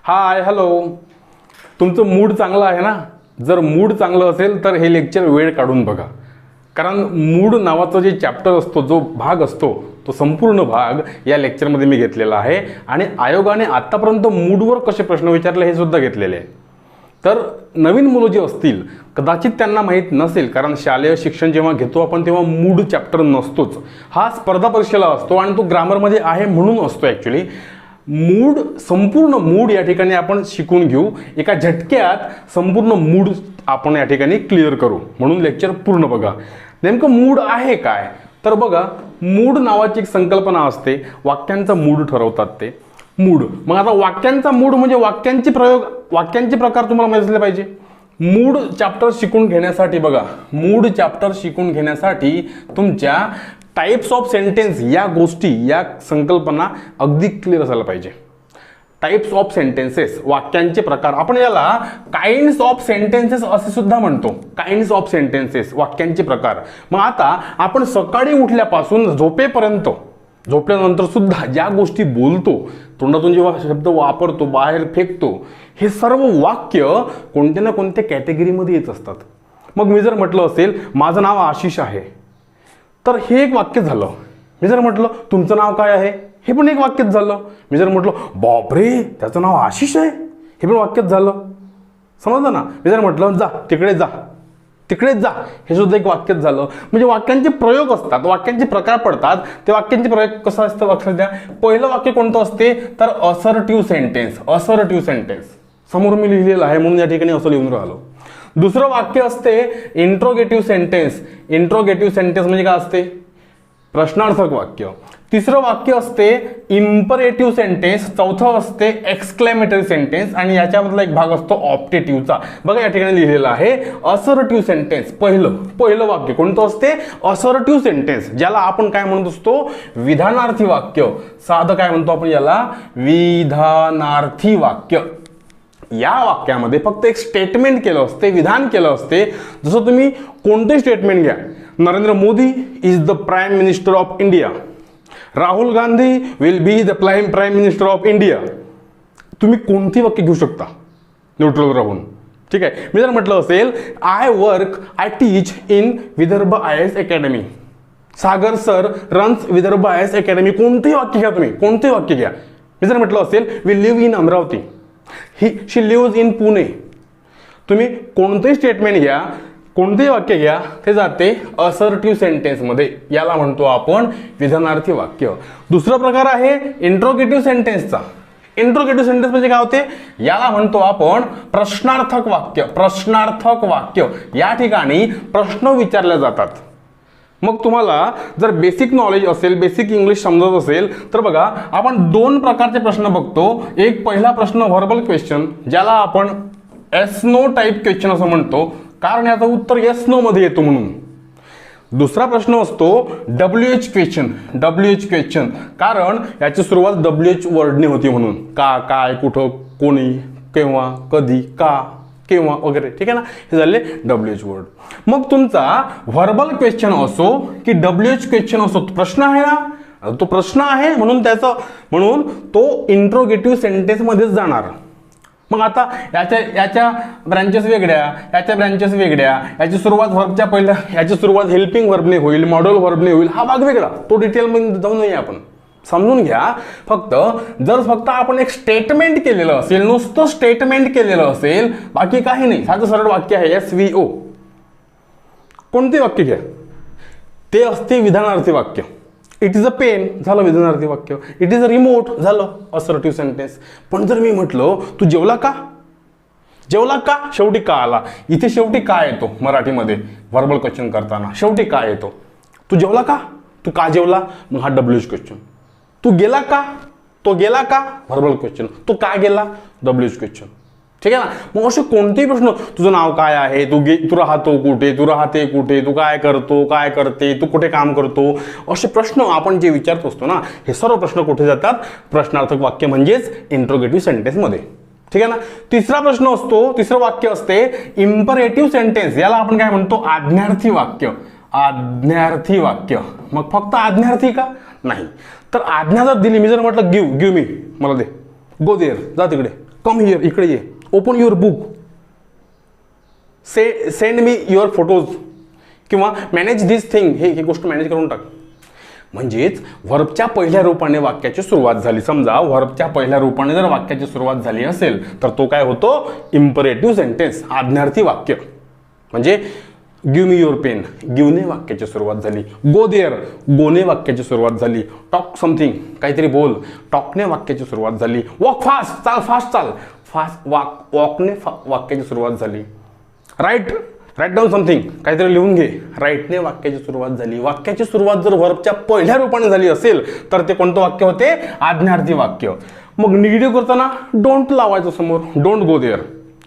Hi hello. तुमचं mood चांगलं आहे ना? जर मूड चांगलं असेल तर हे लेक्चर वेळ काढून बघा, कारण मूड नावाचा जे चॅप्टर असतो, जो भाग असतो, तो संपूर्ण भाग या लेक्चरमध्ये मी घेतलेला आहे. आणि आयोगाने आत्तापर्यंत मूडवर कसे प्रश्न विचारले हे सुद्धा घेतलेले आहे. तर नवीन मुलं जे असतील कदाचित त्यांना माहीत नसेल, कारण शालेय शिक्षण जेव्हा घेतो आपण तेव्हा मूड चॅप्टर नसतोच. हा स्पर्धा परीक्षेला असतो आणि तो ग्रामरमध्ये आहे म्हणून असतो. ॲक्च्युली मूड, संपूर्ण मूड या ठिकाणी आपण शिकून घेऊ. एका झटक्यात संपूर्ण मूड आपण या ठिकाणी क्लिअर करू, म्हणून लेक्चर पूर्ण बघा. नेमकं मूड आहे काय? तर बघा, मूड नावाची एक संकल्पना असते. वाक्यांचा मूड ठरवतात ते मूड. मग आता वाक्यांचा मूड म्हणजे वाक्यांचे प्रकार तुम्हाला माहिती असले पाहिजे. मूड चॅप्टर शिकून घेण्यासाठी बघा, मूड चॅप्टर शिकून घेण्यासाठी तुमच्या टाइप्स ऑफ सेंटेन्स या गोष्टी, या संकल्पना अगदी क्लिअर असायला पाहिजे. टाइप्स ऑफ सेंटेन्सेस, वाक्यांचे प्रकार. आपण याला काइंड्स ऑफ सेंटेन्सेस असे सुद्धा म्हणतो. काइंड्स ऑफ सेंटेन्सेस, वाक्यांचे प्रकार. मग आता आपण सकाळी उठल्यापासून झोपेपर्यंत, झोपल्यानंतर सुद्धा ज्या गोष्टी बोलतो, तोंडातून जेव्हा शब्द वापरतो, बाहेर फेकतो, हे सर्व वाक्य कोणत्या ना कोणत्या कॅटेगरीमध्ये येत असतात. मग मी जर म्हटलं असेल माझं नाव आशिष आहे, तर हे एक वाक्य झालं. मी जर म्हटलं तुमचं नाव काय आहे, हे पण एक वाक्यच झालं. मी जर म्हटलं बापरे त्याचं नाव आशिष आहे, हे पण वाक्यच झालं. समजलं ना? मी जर म्हटलं जा तिकडे जा, तिकडेच जा, हे सुद्धा एक वाक्यच झालं. म्हणजे वाक्यांचे प्रयोग असतात, वाक्यांचे प्रकार पडतात. ते वाक्यांचे प्रयोग कसं असतं लक्षात द्या. पहिलं वाक्य कोणतं असते तर असर्टिव्ह सेंटेन्स. असर्टिव्ह सेंटेन्स समोर मी लिहिलेलं आहे म्हणून या ठिकाणी असं लिहून राहिलो. दुसरं वाक्य असते इंट्रोगेटिव्ह सेंटेन्स. इंट्रोगेटिव्ह सेंटेन्स म्हणजे काय असते? प्रश्नार्थक वाक्य. तिसरं वाक्य असते इम्परेटिव्ह सेंटेन्स. चौथं असते एक्सक्लेमेटरी सेंटेन्स. आणि याच्यामधला एक भाग असतो ऑप्टेटिव्हचा. बघा या ठिकाणी लिहिलेलं आहे असर्टिव्ह सेंटेन्स. पहिलं वाक्य कोणतं असते? असर्टिव्ह सेंटेन्स, ज्याला आपण काय म्हणत असतो? विधानार्थी वाक्य. साधं काय म्हणतो आपण याला? विधानार्थी वाक्य. या वाक्यामध्ये फक्त एक स्टेटमेंट केलं असते, विधान केलं असते. जसं तुम्ही कोणते स्टेटमेंट घ्या, Narendra Modi is the prime minister of India, Rahul Gandhi will be the prime minister of India. तुम्ही कोणती वाक्य घेऊ शकता न्यूट्रल राहून. ठीक आहे. मी जर म्हटलं असेल I teach in Vidarbha IAS academy, Sagar sir runs Vidarbha IAS academy. कोणतेही वाक्य घ्या तुम्ही, कोणतेही वाक्य घ्या. मी जर म्हटलं असेल we live in Amravati, she lives in Pune. तुम्ही कोणतेही स्टेटमेंट घ्या, कोणतेही वाक्य घ्या, ते जाते असर्टिव्ह सेंटेन्समध्ये. याला म्हणतो आपण विधानार्थी वाक्य. दुसरा प्रकार आहे इंट्रोगेटिव्ह सेंटेन्सचा. इंट्रोगेटिव्ह सेंटेन्स म्हणजे काय होते? याला म्हणतो आपण प्रश्नार्थक वाक्य. प्रश्नार्थक वाक्य, या ठिकाणी प्रश्न विचारले जातात. मग तुम्हाला जर बेसिक नॉलेज असेल, बेसिक इंग्लिश समजत असेल तर बघा, आपण दोन प्रकारचे प्रश्न बघतो. एक पहिला प्रश्न व्हर्बल क्वेश्चन, ज्याला आपण एस नो टाईप क्वेश्चन असं म्हणतो, कारण याचं उत्तर येस नो मध्ये येतो म्हणून. दुसरा प्रश्न असतो WH क्वेश्चन. WH क्वेश्चन, कारण याची सुरुवात WH वर्डने होती म्हणून. का, काय, कुठं, कोणी, केव्हा, कधी, का, केव्हा वगैरे. ठीक आहे ना? हे झाले WH वर्ड. मग तुमचा व्हर्बल क्वेश्चन असो की WH क्वेश्चन असो, प्रश्न आहे ना, तो प्रश्न आहे म्हणून तो इंट्रोगेटिव्ह सेंटेन्स मध्येच जाणार. मग आता याच्या ब्रँचेस वेगळ्या, याच्या ब्रँचेस वेगळ्या, याची सुरुवात व्हर्बच्या पहिल्या, याची सुरुवात हेल्पिंग व्हर्बने होईल, मॉडेल व्हर्बने होईल. हा भाग वेगळा, तो डिटेलमध्ये जाऊ नये आपण. समजून घ्या. फक्त आपण एक स्टेटमेंट केलेलं असेल, नुसतं स्टेटमेंट केलेलं असेल, बाकी काही नाही, साधं सरळ वाक्य आहे SVO, कोणते वाक्य घ्या, ते असते विधानार्थी वाक्य. इट इज अ पेन झालं विधानार्थी वाक्य. इट इज अ रिमोट झालं असर्टिव्ह सेंटेन्स. पण जर मी म्हटलं तू जेवला का, जेवला का, शेवटी का आला. इथे शेवटी का येतो मराठीमध्ये व्हर्बल क्वेश्चन करताना, शेवटी का येतो. तू जेवला का, तू का जेवला, मग हा WH क्वेश्चन. तू गेला का, तो गेला का, व्हर्बल क्वेश्चन. तो का गेला, WH क्वेश्चन. ठीक आहे ना? मग असे कोणतेही प्रश्न, तुझं नाव काय आहे, तू राहतो कुठे, तू राहते कुठे, तू काय करतो, काय करते, तू कुठे काम करतो, असे प्रश्न आपण जे विचारतो असतो ना, हे सर्व प्रश्न कुठे जातात? प्रश्नार्थक वाक्य म्हणजेच इंट्रोगेटिव्ह सेंटेन्समध्ये. ठीक आहे ना? तिसरा प्रश्न असतो, तिसरं वाक्य असते इम्परेटिव्ह सेंटेन्स. याला आपण काय म्हणतो? आज्ञार्थी वाक्य. आज्ञार्थी वाक्य. मग फक्त आज्ञार्थी का? नाही. तर आज्ञा जर दिली, मी जर म्हटलं गिव्ह मी, मला दे, गो देअर, जा तिकडे, कम हिअर, इकडे ये, open your book, send me your photos, किंवा मॅनेज दिस थिंग, हे गोष्ट मॅनेज करून टाक. म्हणजेच व्हर्बच्या पहिल्या रूपाने वाक्याची सुरुवात झाली. समजा व्हर्बच्या पहिल्या रूपाने जर वाक्याची सुरुवात झाली असेल तर तो काय होतो, इम्परेटिव्ह सेंटेन्स, आज्ञार्थी वाक्य. म्हणजे गिव्ह मी युअर पेन, गिव्हने वाक्याची सुरुवात झाली. गो देअर, गोने वाक्याची सुरुवात झाली. टॉक समथिंग, काहीतरी बोल, टॉकने वाक्याची सुरुवात झाली. वॉक फास्ट, चाल फास्ट चाल, फास्ट वॉकने वाक्याची सुरुवात झाली. राईट डाऊन समथिंग, काहीतरी लिहून घे, राईटने वाक्याची सुरुवात झाली. वाक्याची सुरुवात जर व्हर्बच्या पहिल्या रूपाने झाली असेल तर ते कोणतं वाक्य होते, आज्ञार्थी वाक्य. मग निगेटिव्ह करताना डोंट लावायचं समोर, don't go there,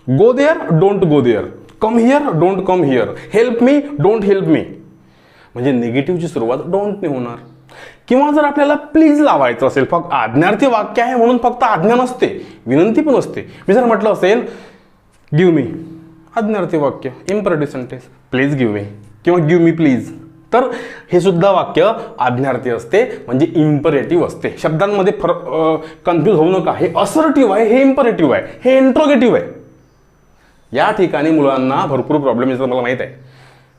go there don't go there, come here don't come here, help me don't help me. म्हणजे निगेटिव्हची सुरुवात डोंटने होणार. किंवा जर आपल्याला प्लीज लावायचं असेल, फक्त आज्ञार्थी वाक्य आहे म्हणून फक्त आज्ञा नसते, विनंती पण असते. मी जर म्हटलं असेल गिव्ह मी, आज्ञार्थी वाक्य, imperative sentence, please give me किंवा गिव्ह मी प्लीज, तर हे सुद्धा वाक्य आज्ञार्थी असते, म्हणजे इम्परेटिव्ह असते. शब्दांमध्ये कन्फ्यूज होऊ नका, हे असर्टिव्ह आहे, हे इम्परेटिव्ह आहे, हे इंट्रोगेटिव्ह आहे. या ठिकाणी मुलांना भरपूर प्रॉब्लेम येतो, मला माहित आहे.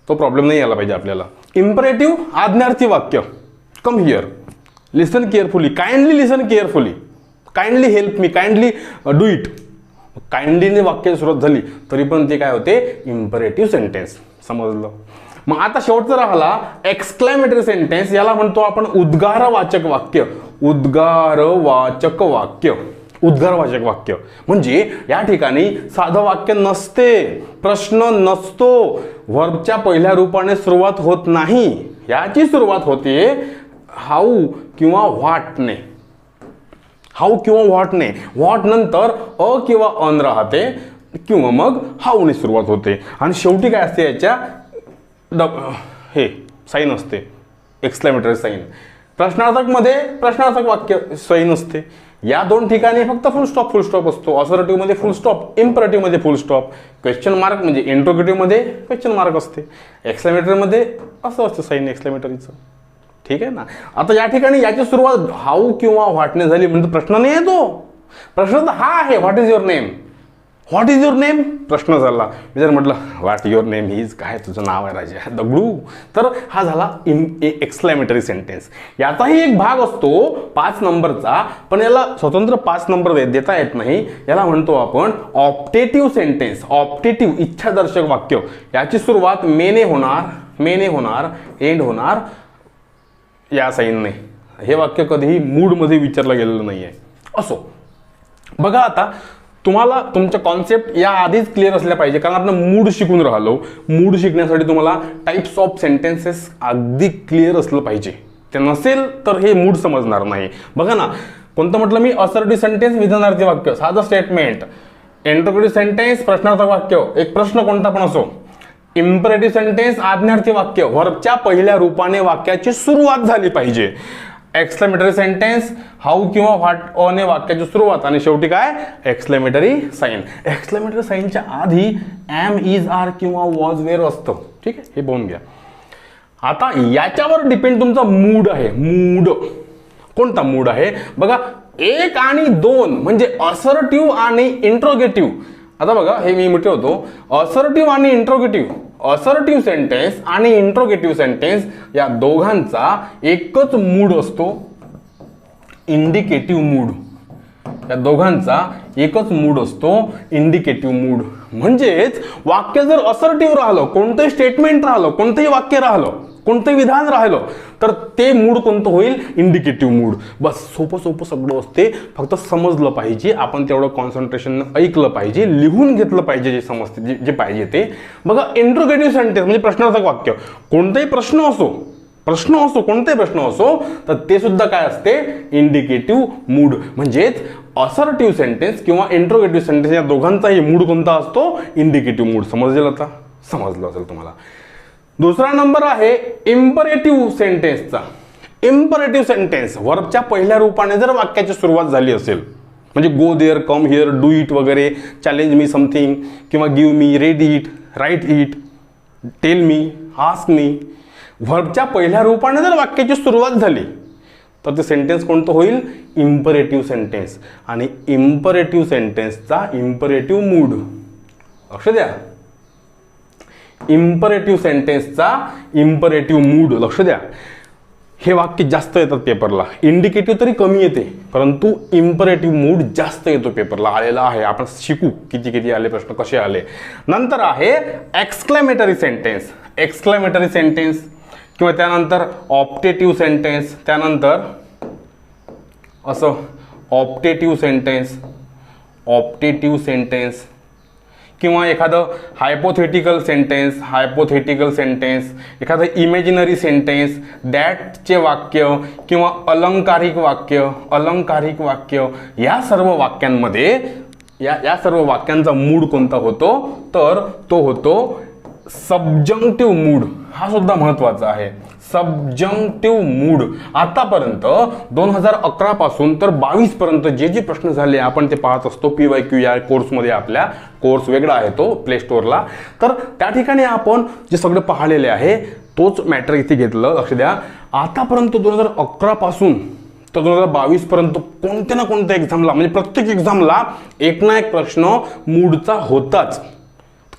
तो प्रॉब्लेम नाही यायला पाहिजे आपल्याला. इम्परेटिव्ह आज्ञार्थी वाक्य, come here, listen carefully, kindly listen carefully, kindly help me, kindly do it. काइंडलीने वाक्याची सुरुवात झाली तरी पण ते काय होते, इम्परेटिव्ह सेंटेन्स. समजलं. मग आता शेवटचा राहिला एक्सक्लेमेटरी सेंटेन्स. याला म्हणतो आपण उद्गारवाचक वाक्य. उद्गारवाचक वाक्य, उद्गारवाचक वाक्य म्हणजे या ठिकाणी साधं वाक्य नसते, प्रश्न नसतो, व्हर्बच्या पहिल्या रूपाने सुरुवात होत नाही. याची सुरुवात होते हाऊ किंवा व्हॉटने. हाऊ किंवा व्हॉटने. व्हॉट नंतर अ किंवा अन राहते किंवा मग हाऊने सुरुवात होते. आणि शेवटी काय असते, याच्या हे साईन असते, एक्सक्लेमेटरी साईन. प्रश्नार्थक मध्ये प्रश्नार्थक वाक्य साईन असते. या दोन ठिकाणी फक्त फुल स्टॉप असतो. असर्टिव्ह मध्ये फुल स्टॉप, इम्परेटिव्ह मध्ये फुल स्टॉप, क्वेश्चन मार्क म्हणजे इंट्रोगेटिव्ह मध्ये क्वेश्चन मार्क असते, एक्सक्लेमेटरी मध्ये असं असतं साईन एक्सक्लेमेटरीचं. ठीक आहे ना. आता या ठिकाणी याची सुरुवात हाऊ किंवा व्हॉटने झाली म्हणजे प्रश्न नाही येतो. प्रश्न तर हा आहे, what is your name, what is your name, प्रश्न झाला. मी जर म्हटलं व्हॉट युअर नेम इज, काय तुझं नाव आहे राजा, दगडू, तर हा झाला एक्सक्लेमेटरी सेंटेन्स. याचाही एक भाग असतो 5 नंबरचा, पण याला स्वतंत्र 5 नंबर देता येत नाही. याला म्हणतो आपण ऑप्टेटिव्ह सेंटेन्स. ऑप्टेटिव्ह, इच्छादर्शक वाक्य. याची सुरुवात मेने होणार, एंड होणार या साईनने. हे वाक्य कधीही मूडमध्ये विचारलं गेलेलं नाही आहे. असो, बघा आता तुम्हाला तुमच्या कॉन्सेप्ट या आधीच क्लिअर असल्या पाहिजे, कारण आपण मूड शिकून राहिलो. मूड शिकण्यासाठी तुम्हाला टाइप्स ऑफ सेंटेन्सेस अगदी क्लिअर असलं पाहिजे. ते नसेल तर हे मूड समजणार नाही. बघा ना, कोणतं म्हटलं मी, असर्टिव्ह सेंटेन्स, विधानार्थी वाक्य, साधं स्टेटमेंट. इंट्रोगेटिव्ह सेंटेन्स, प्रश्नार्थक वाक्य, एक प्रश्न कोणता पण असो. इम्परेटिव्ह सेंटेन्स, आज्ञार्थी वाक्य, व्हर्बच्या पहिल्या रूपाने वाक्याची सुरुवात झाली पाहिजे. एक्सक्लेमेटरी सेंटेन्स, हाऊ किंवा व्हॉट ने वाक्याची सुरुवात, आणि शेवटी काय, एक्सक्लेमेटरी साईन. एक्सक्लेमेटरी साईनच्या आधी एम, इज, आर किंवा वॉज, वेअर असतं. ठीक आहे, हे बघून घ्या. आता याच्यावर डिपेंड तुमचा मूड आहे. मूड कोणता मूड आहे बघा. 1 आणि 2 म्हणजे असर्टिव्ह आणि इंट्रोगेटिव्ह. आता बघा, हे मी ठेवतो, असर्टिव्ह आणि इंट्रोगेटिव्ह. असर्टिव्ह सेंटेन्स आणि इंट्रोगेटिव्ह सेंटेन्स या दोघांचा एकच मूड असतो, इंडिकेटिव्ह मूड. या दोघांचा एकच मूड असतो, इंडिकेटिव्ह मूड. म्हणजेच वाक्य जर असर्टिव्ह राहिलं, कोणतंही स्टेटमेंट राहिलं, कोणतंही वाक्य राहिलं, कोणतंही विधान राहिलं, तर ते मूड कोणतं होईल, इंडिकेटिव्ह मूड. बस सोपं सगळं असते, फक्त समजलं पाहिजे. आपण तेवढं कॉन्सन्ट्रेशन ऐकलं पाहिजे, लिहून घेतलं पाहिजे जे समजते, जे पाहिजे ते. बघा, इंट्रोगेटिव्ह सेंटेन्स म्हणजे प्रश्नार्थक वाक्य. कोणताही प्रश्न असो, कोणताही प्रश्न असो, तर ते सुद्धा काय असते, इंडिकेटिव्ह मूड. म्हणजेच असर्टिव्ह सेंटेन्स किंवा इंट्रोगेटिव्ह सेंटेन्स या दोघांचाही मूड कोणता असतो, इंडिकेटिव्ह मूड. समजलं आता? समजलं असेल तुम्हाला. दुसरा नंबर आहे इम्परेटिव्ह सेंटेन्सचा. इम्परेटिव्ह सेंटेन्स, व्हर्बच्या पहिल्या रूपाने जर वाक्याची सुरुवात झाली असेल, म्हणजे go there, come here, do it वगैरे, चॅलेंज मी समथिंग किंवा give me, read it, write it, tell me, ask me, व्हर्बच्या पहिल्या रूपाने जर वाक्याची सुरुवात झाली तर ते सेंटेन्स कोणतं होईल? Imperative sentence. आणि इम्परेटिव्ह सेंटेन्सचा इम्परेटिव्ह मूड, लक्ष द्या, इम्परेटिव्ह सेंटेन्सचा इम्परेटिव्ह मूड, लक्ष द्या. हे वाक्य जास्त येतात पेपरला. इंडिकेटिव्ह तरी कमी येते, परंतु इम्परेटिव्ह मूड जास्त येतो पेपरला, आलेला आहे. आपण शिकू किती किती आले प्रश्न, कसे आले. नंतर आहे एक्सक्लेमेटरी सेंटेन्स. एक्सक्लेमेटरी सेंटेन्स किंवा त्यानंतर ऑप्टेटिव्ह सेंटेन्स, त्यानंतर असं ऑप्टेटिव्ह सेंटेन्स, ऑप्टेटिव्ह सेंटेन्स किंवा एखादं हायपोथेटिकल सेंटेन्स, हायपोथेटिकल सेंटेन्स, एखादं इमॅजिनरी सेंटेन्स, दॅटचे वाक्य किंवा अलंकारिक वाक्य, अलंकारिक वाक्य, या सर्व वाक्यांमध्ये या सर्व वाक्यांचा मूड कोणता होतो? तर तो होतो सबजंक्टिव्ह मूड. हा सुद्धा महत्वाचा आहे, सबजंक्टिव्ह मूड. आतापर्यंत 2011 पासून तर 22 पर्यंत जे जे प्रश्न झाले आपण ते पाहत असतो PYQ या कोर्समध्ये. आपल्या कोर्स वेगळा आहे तो प्ले स्टोअरला. तर त्या ठिकाणी आपण जे सगळं पाहिलेले आहे तोच मॅटर इथे घेतलं. लक्ष द्या, आतापर्यंत 2011 पासून तर 2022 पर्यंत कोणत्या ना कोणत्या एक्झामला, म्हणजे प्रत्येक एक्झामला एक ना एक प्रश्न मूडचा होताच.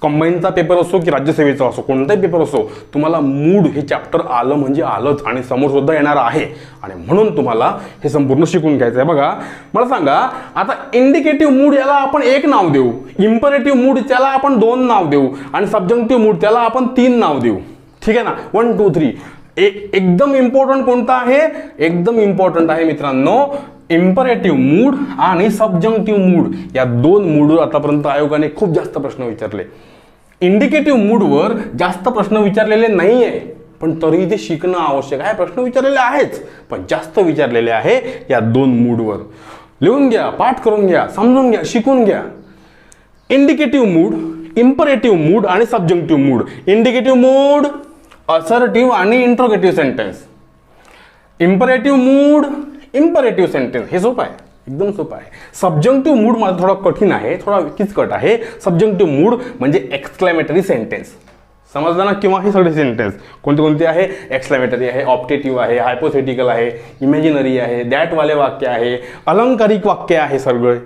कंबाईनचा पेपर असो की राज्यसेवेचा असो, कोणताही पेपर असो, तुम्हाला मूड हे चॅप्टर आलं म्हणजे आलंच आणि समोर सुद्धा येणार आहे. आणि म्हणून तुम्हाला हे संपूर्ण शिकून घ्यायचं आहे. बघा, मला सांगा, आता इंडिकेटिव्ह मूड याला आपण एक नाव देऊ, इम्परेटिव्ह मूड त्याला आपण 2 नाव देऊ आणि सबजंक्टिव्ह मूड त्याला आपण 3 नाव देऊ. ठीक आहे ना? 1 2 3. एकदम इम्पॉर्टंट कोणता आहे? एकदम इम्पॉर्टंट आहे मित्रांनो, इम्परेटिव्ह मूड आणि सबजंक्टिव्ह मूड. या 2 मूडवर आतापर्यंत आयोगाने खूप जास्त प्रश्न विचारले. इंडिकेटिव्ह मूडवर जास्त प्रश्न विचारलेले नाहीये, पण तरी ते शिकणं आवश्यक आहे. प्रश्न विचारलेले आहेच, पण जास्त विचारलेले आहे या 2 मूडवर. लिहून घ्या, पाठ करून घ्या, समजून घ्या, शिकून घ्या. इंडिकेटिव्ह मूड, इम्परेटिव्ह मूड आणि सबजंक्टिव्ह मूड. इंडिकेटिव्ह मूड असर्टिव्ह आणि interrogative sentence. Imperative mood imperative sentence. हे सोपं आहे, एकदम सोपं आहे. सबजंक्टिव्ह मूड माझा थोडा कठीण आहे, थोडा किचकट आहे. सबजंक्टिव्ह मूड म्हणजे एक्सक्लेमेटरी सेंटेन्स, समजलं ना? किंवा हे सगळे सेंटेन्स कोणते कोणते आहे? एक्सक्लेमेटरी आहे, ऑप्टेटिव्ह आहे, हायपोथेटिकल आहे, इमॅजिनरी आहे, दॅटवाले वाक्य आहे, अलंकारिक वाक्य आहे सगळे.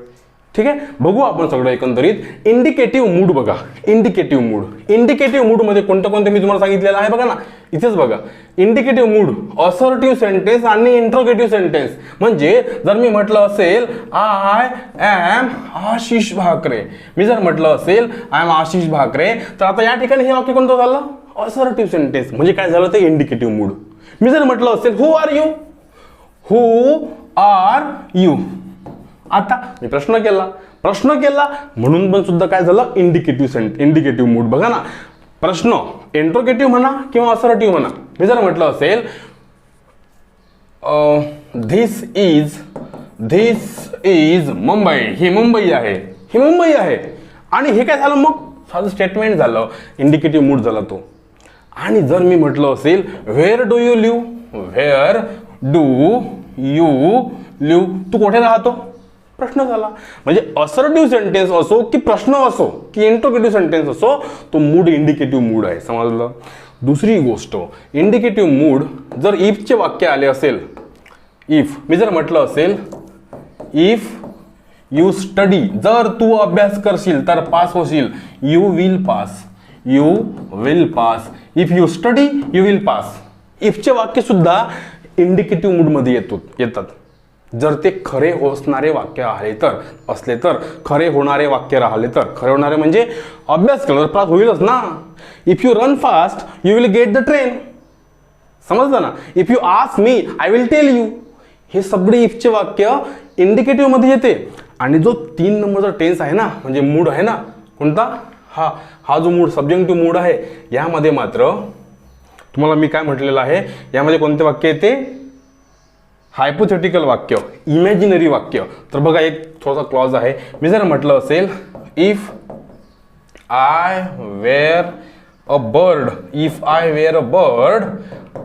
ठीक आहे, बघू आपण सगळं एकंदरीत. इंडिकेटिव्ह मूड बघा, इंडिकेटिव्ह मूड. इंडिकेटिव्ह मूड मध्ये कोणतं कोणतं मी तुम्हाला सांगितलेलं आहे बघा ना, इथेच बघा. इंडिकेटिव्ह मूड असर्टिव्ह सेंटेन्स आणि इंट्रोगेटिव्ह सेंटेन्स. म्हणजे जर मी म्हटलं असेल आय एम आशिष भाकरे, मी जर म्हटलं असेल आय एम आशिष भाकरे, तर आता या ठिकाणी हे वाक्य कोणतं झालं? Assertive sentence. म्हणजे काय झालं? ते इंडिकेटिव्ह मूड. मी जर म्हटलं असेल who are you, who are you, आता मी प्रश्न केला म्हणून पण सुद्धा काय झालं? Indicative mood. बघा ना, प्रश्न इंट्रोगेटिव्ह म्हणा किंवा असर्टिव्ह म्हणा. मी जर म्हटलं असेल धिस इज मुंबई, ही मुंबई आहे, ही मुंबई आहे, आणि हे काय झालं? मग साधं स्टेटमेंट झालं, इंडिकेटिव्ह मूड झाला तो. आणि जर मी म्हटलं असेल where do you live, where do you live, तू कुठे राहतो? प्रश्न झाला. म्हणजे असर्टिव्ह सेंटेन्स असो की प्रश्न असो की इंट्रोगेटिव्ह सेंटेन्स असो, तो मूड इंडिकेटिव्ह मूड आहे. समजलं? दुसरी गोष्ट, इंडिकेटिव्ह मूड जर इफचे वाक्य आले असेल, इफ मी जर म्हटलं असेल इफ यू स्टडी, जर तू अभ्यास करशील तर पास होशील, you will pass, you will pass. If you study you will pass. इफचे वाक्य सुद्धा इंडिकेटिव्ह मूडमध्ये येतात. जर ते खरे असणारे वाक्य असले तर, खरे होणारे वाक्य राहिले तर. खरे होणारे म्हणजे अभ्यास केला तर पास होईलच ना. If you run fast you will get the train. समजलं ना? If you ask me I will tell you. हे सगळे इफचे वाक्य इंडिकेटिव्ह मध्ये येते. आणि जो 3 नंबरचा टेन्स आहे ना, म्हणजे मूड आहे ना, कोणता? हा जो मूड सबजंक्टिव्ह मूड आहे, यामध्ये मात्र तुम्हाला मी काय म्हटलेलं आहे, यामध्ये कोणते वाक्य येते? हायपोथेटिकल वाक्य, इमॅजिनरी वाक्य. तर बघा, एक थोडासा क्लॉज आहे. मी जर म्हटलं असेल if I were a bird, if I were a bird